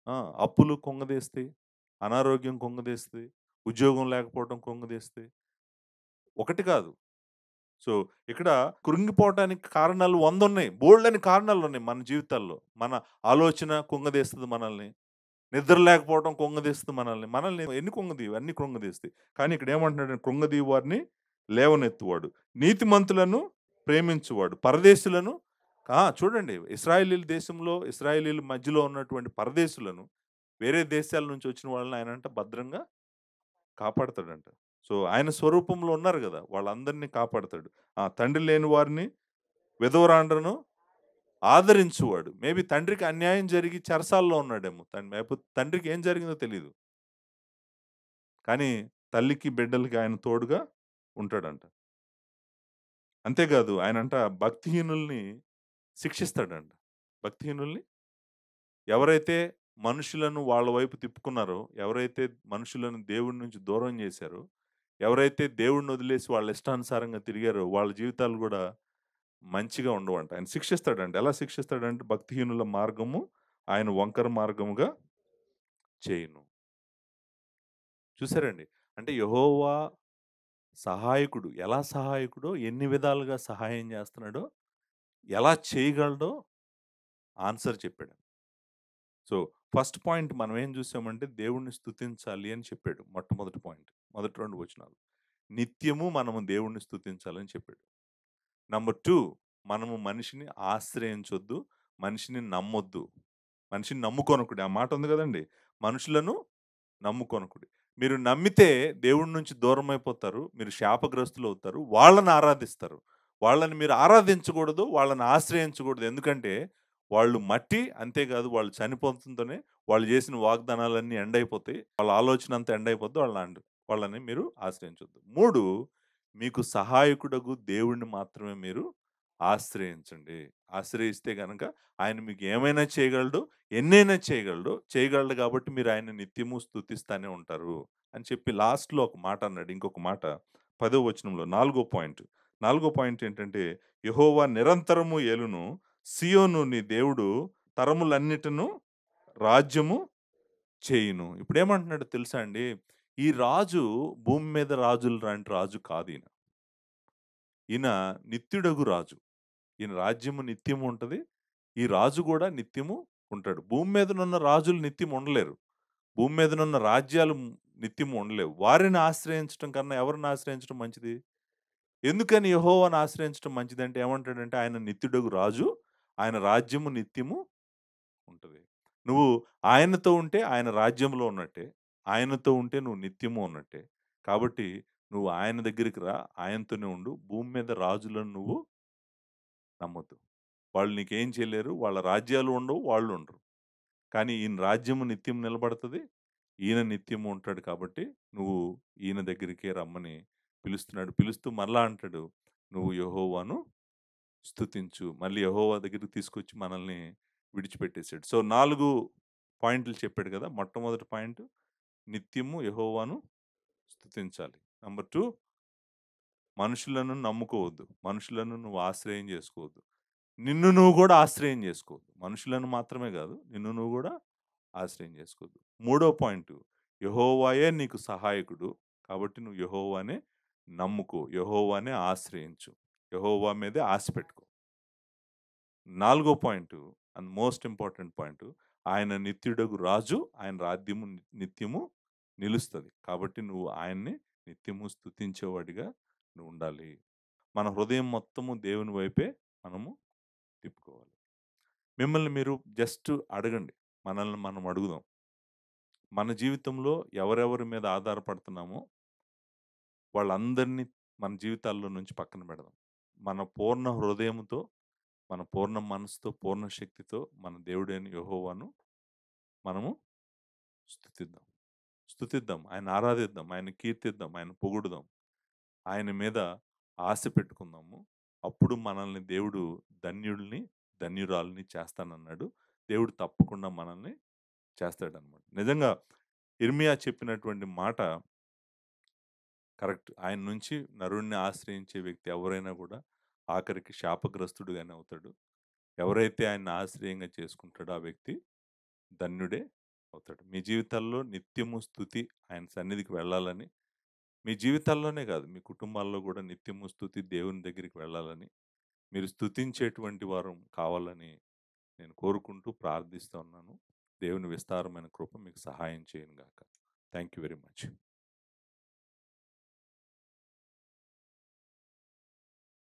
[SPEAKER 1] ఆ! అప్పులు కుంగదీస్తాయి. అనారోగ్యం కుంగదీస్తది. ఉద్యోగం లేకపోవడం కుంగదీస్తాయి. ఒకటి కాదు. సో, ఇక్కడ కృంగిపోవటానికి కారణాలు 100 ఉన్నాయి. బోలెడన్ని కారణాలున్నాయి మన జీవితాల్లో. మన ఆలోచన కుంగదీస్తది మనల్ని. నిద్ర లేకపోవడం కుంగదీస్తది మనల్ని. మనల్ని ఎన్ని కుంగదీయవు? అన్నీ కృంగదీస్తాయి. కానీ ఇక్కడ ఏమంటున్నాడంటే కృంగదీయు వారిని లేవనెత్తువాడు. నీతిమంతులను ప్రేమించువాడు. పరదేశులను చూడండి ఇశ్రాయేలీయుల దేశంలో, ఇశ్రాయేలీయుల మధ్యలో ఉన్నటువంటి పరదేశులను, వేరే దేశాల నుంచి వచ్చిన వాళ్ళని ఆయనంట భద్రంగా కాపాడతాడంట. సో, ఆయన స్వరూపంలో ఉన్నారు గదా! వాళ్ళందరిని కాపాడతాడు. తండ్రి లేని వారిని, విధవరాండ్రను ఆదరించువాడు. మేబీ తండ్రికి అన్యాయం జరిగి చెరసాల్లో ఉన్నాడేమో. లేకపోతే తండ్రికి ఏం జరిగిందో తెలీదు. కానీ తల్లికి, బిడ్డలకి ఆయన తోడుగా ఉంటాడంట. అంతేకాదు ఆయనంట భక్తిహీనుల్ని శిక్షిస్తాడంట. భక్తిహీనుల్ని ఎవరైతే మనుషులను వాళ్ళ వైపు తిప్పుకున్నారో, ఎవరైతే మనుషులను దేవుడి నుంచి దూరం చేశారో, ఎవరైతే దేవుడిని వదిలేసి వాళ్ళ ఇష్టానుసారంగా తిరిగారో, వాళ్ళ జీవితాలు గూడా మంచిగా ఉండవంట. ఆయన శిక్షిస్తాడంట. ఎలా శిక్షిస్తాడంటే, భక్తిహీనుల మార్గము ఆయన వంకర మార్గముగా చేయును. చూసారండి? అంటే యెహోవా సహాయకుడు. ఎలా సహాయకుడో, ఎన్ని విధాలుగా సహాయం చేస్తున్నాడో, ఎలా చేయగలడో ఆన్సర్ చెప్పాడు. సో, ఫస్ట్ పాయింట్ మనం ఏం చూసామంటే దేవుడిని స్తుతించాలి అని చెప్పాడు. మొట్టమొదటి పాయింట్. మొదటి 2 వచనాలు. నిత్యము మనము దేవుడిని స్తుతించాలని చెప్పాడు. నంబర్ 2 మనము మనిషిని ఆశ్రయించొద్దు. మనిషిని నమ్మొద్దు. మనిషిని నమ్ముకొనకుడి. ఆ మాట ఉంది గదండీ! మనుషులను నమ్ముకొనకుడి. మీరు నమ్మితే దేవుడి నుంచి దూరమైపోతారు. మీరు శాపగ్రస్తులవుతారు. వాళ్ళని ఆరాధిస్తారు. వాళ్ళని మీరు ఆరాధించకూడదు. వాళ్ళని ఆశ్రయించకూడదు. ఎందుకంటే వాళ్ళు మట్టి. అంతేకాదు వాళ్ళు చనిపోతుంటేనే వాళ్ళు చేసిన వాగ్దానాలన్నీ ఎండ్ అయిపోతాయి. వాళ్ళ ఆలోచన అంతా ఎండ్ అయిపోద్ది. వాళ్ళని మీరు ఆశ్రయించొద్దు. 3 మీకు సహాయకుడగు దేవుడిని మాత్రమే మీరు ఆశ్రయించండి. ఆశ్రయిస్తే గనక ఆయన మీకు ఏమైనా చేయగలడు. ఎన్నైనా చేయగలడు. చేయగలడు కాబట్టి మీరు ఆయన్ని నిత్యము స్తుతిస్తానే ఉంటారు. అని చెప్పి లాస్ట్‌లో ఒక మాట అన్నాడు. ఇంకొక మాట 10వ వచనంలో నాలుగో పాయింట్ ఏంటంటే, యెహోవా నిరంతరము ఏలును. సీయోను నీ దేవుడు తరములన్నిటిను రాజ్యము చేయును. ఇప్పుడేమంటున్నాడో తెలుసా అండి? ఈ రాజు భూమి మీద రాజులు లాంటి రాజు కాదీయన. ఈయన నిత్యుడగు రాజు. ఈయన రాజ్యము నిత్యము ఉంటది. ఈ రాజు గూడా నిత్యము ఉంటాడు. భూమి మీదనున్న రాజులు నిత్యం ఉండలేరు. భూమి మీదనున్న రాజ్యాలు నిత్యం ఉండలేవు. వారిని ఆశ్రయించటం కన్నా ఎవరిని ఆశ్రయించడం మంచిది? ఎందుకని యెహోవాను ఆశ్రయించడం మంచిదంటే ఏమంటాడంటే ఆయన నిత్యుడగు రాజు. ఆయన రాజ్యము నిత్యము ఉంటది. నువ్వు ఆయనతో ఉంటే ఆయన రాజ్యంలో ఉన్నట్టే. ఆయనతో ఉంటే నువ్వు నిత్యము ఉన్నట్టే. కాబట్టి నువ్వు ఆయన దగ్గరికి రా. ఆయనతోనే ఉండు. భూమి మీద రాజులను నువ్వు నమ్మొద్దు. వాళ్ళు నీకేం చేయలేరు. వాళ్ళ రాజ్యాలు ఉండవు. వాళ్ళు ఉండరు. కానీ ఈయన రాజ్యము నిత్యం నిలబడతది. ఈయన నిత్యము ఉంటాడు కాబట్టి, నువ్వు ఈయన దగ్గరికే రమ్మని పిలుస్తున్నాడు. పిలుస్తూ మరలా అంటాడు, "నువ్వు యెహోవాను స్తుతించు." మళ్ళీ యెహోవా దగ్గరికి తీసుకొచ్చి మనల్ని విడిచిపెట్టేసాడు. సో, 4 పాయింట్లు చెప్పాడు కదా! మొట్టమొదటి పాయింట్ నిత్యము యెహోవాను స్తుతించాలి. నంబర్ 2 మనుషులను నమ్ముకోవద్దు. మనుషులను నువ్వు ఆశ్రయం చేసుకోవద్దు. నిన్ను నువ్వు గూడా ఆశ్రయం జేసుకోవద్దు. మనుషులను మాత్రమే గాదు, నిన్ను నువ్వు గూడా ఆశ్రయం జేసుకోవద్దు. మూడో పాయింటు యెహోవాయే నీకు సహాయకుడు. కాబట్టి నువ్వు యెహోవానే నమ్ముకో. యెహోవానే ఆశ్రయించు. యెహోవా మీదే ఆశ పెట్టుకో. నాలుగో point and most important point ఆయన నిత్యుడగు రాజు. ఆయన రాజ్యము నిత్యము నిలుస్తది. కాబట్టి నువ్వు ఆయన్ని నిత్యము స్తుతించేవాడిగా నువ్వుండాలి. మన హృదయం మొత్తము దేవుని వైపే మనము తిప్పుకోవాలి. మిమ్మల్ని మీరు జస్ట్ అడగండి. మనల్ని మనం అడుగుదాం. మన జీవితంలో ఎవరెవరి మీద ఆధారపడుతున్నామో వాళ్ళందరినీ మన జీవితాల్లో నుంచి పక్కన పెడదాం. మన పూర్ణ హృదయముతో, మన పూర్ణ మనసుతో, పూర్ణ శక్తితో మన దేవుడైన యెహోవాను మనము స్తుతిద్దాం. స్తుతిద్దాం. ఆయన్ని ఆరాధిద్దాం. ఆయన్ని కీర్తిద్దాం. ఆయన్ని పొగుడుదాం. ఆయన మీద ఆశ పెట్టుకుందాము. అప్పుడు మనల్ని దేవుడు ధన్యుల్ని, ధన్యురాల్ని చేస్తానన్నాడు. దేవుడు తప్పకుండా మనల్ని చేస్తాడనమాట. నిజంగా యిర్మీయా చెప్పినటువంటి మాట కరెక్ట్. ఆయన నుంచి నరుడిని ఆశ్రయించే వ్యక్తి ఎవరైనా గూడా ఆఖరికి శాపగ్రస్తుడుగానే అవుతాడు. ఎవరైతే ఆయన్ని ఆశ్రయంగా చేసుకుంటాడో ఆ వ్యక్తి ధన్యుడే అవుతాడు. మీ జీవితాల్లో నిత్యము స్తుతి ఆయన సన్నిధికి వెళ్ళాలని, మీ జీవితాల్లోనే గాదు, మీ కుటుంబాల్లో గూడా నిత్యము స్తుతి దేవుని దగ్గరికి వెళ్ళాలని, మీరు స్తుతించేటువంటి వారు కావాలని నేను కోరుకుంటూ ప్రార్థిస్తా ఉన్నాను. దేవుని విస్తారమైన కృప మీకు సహాయం చేయనుగాక. Thank you very much.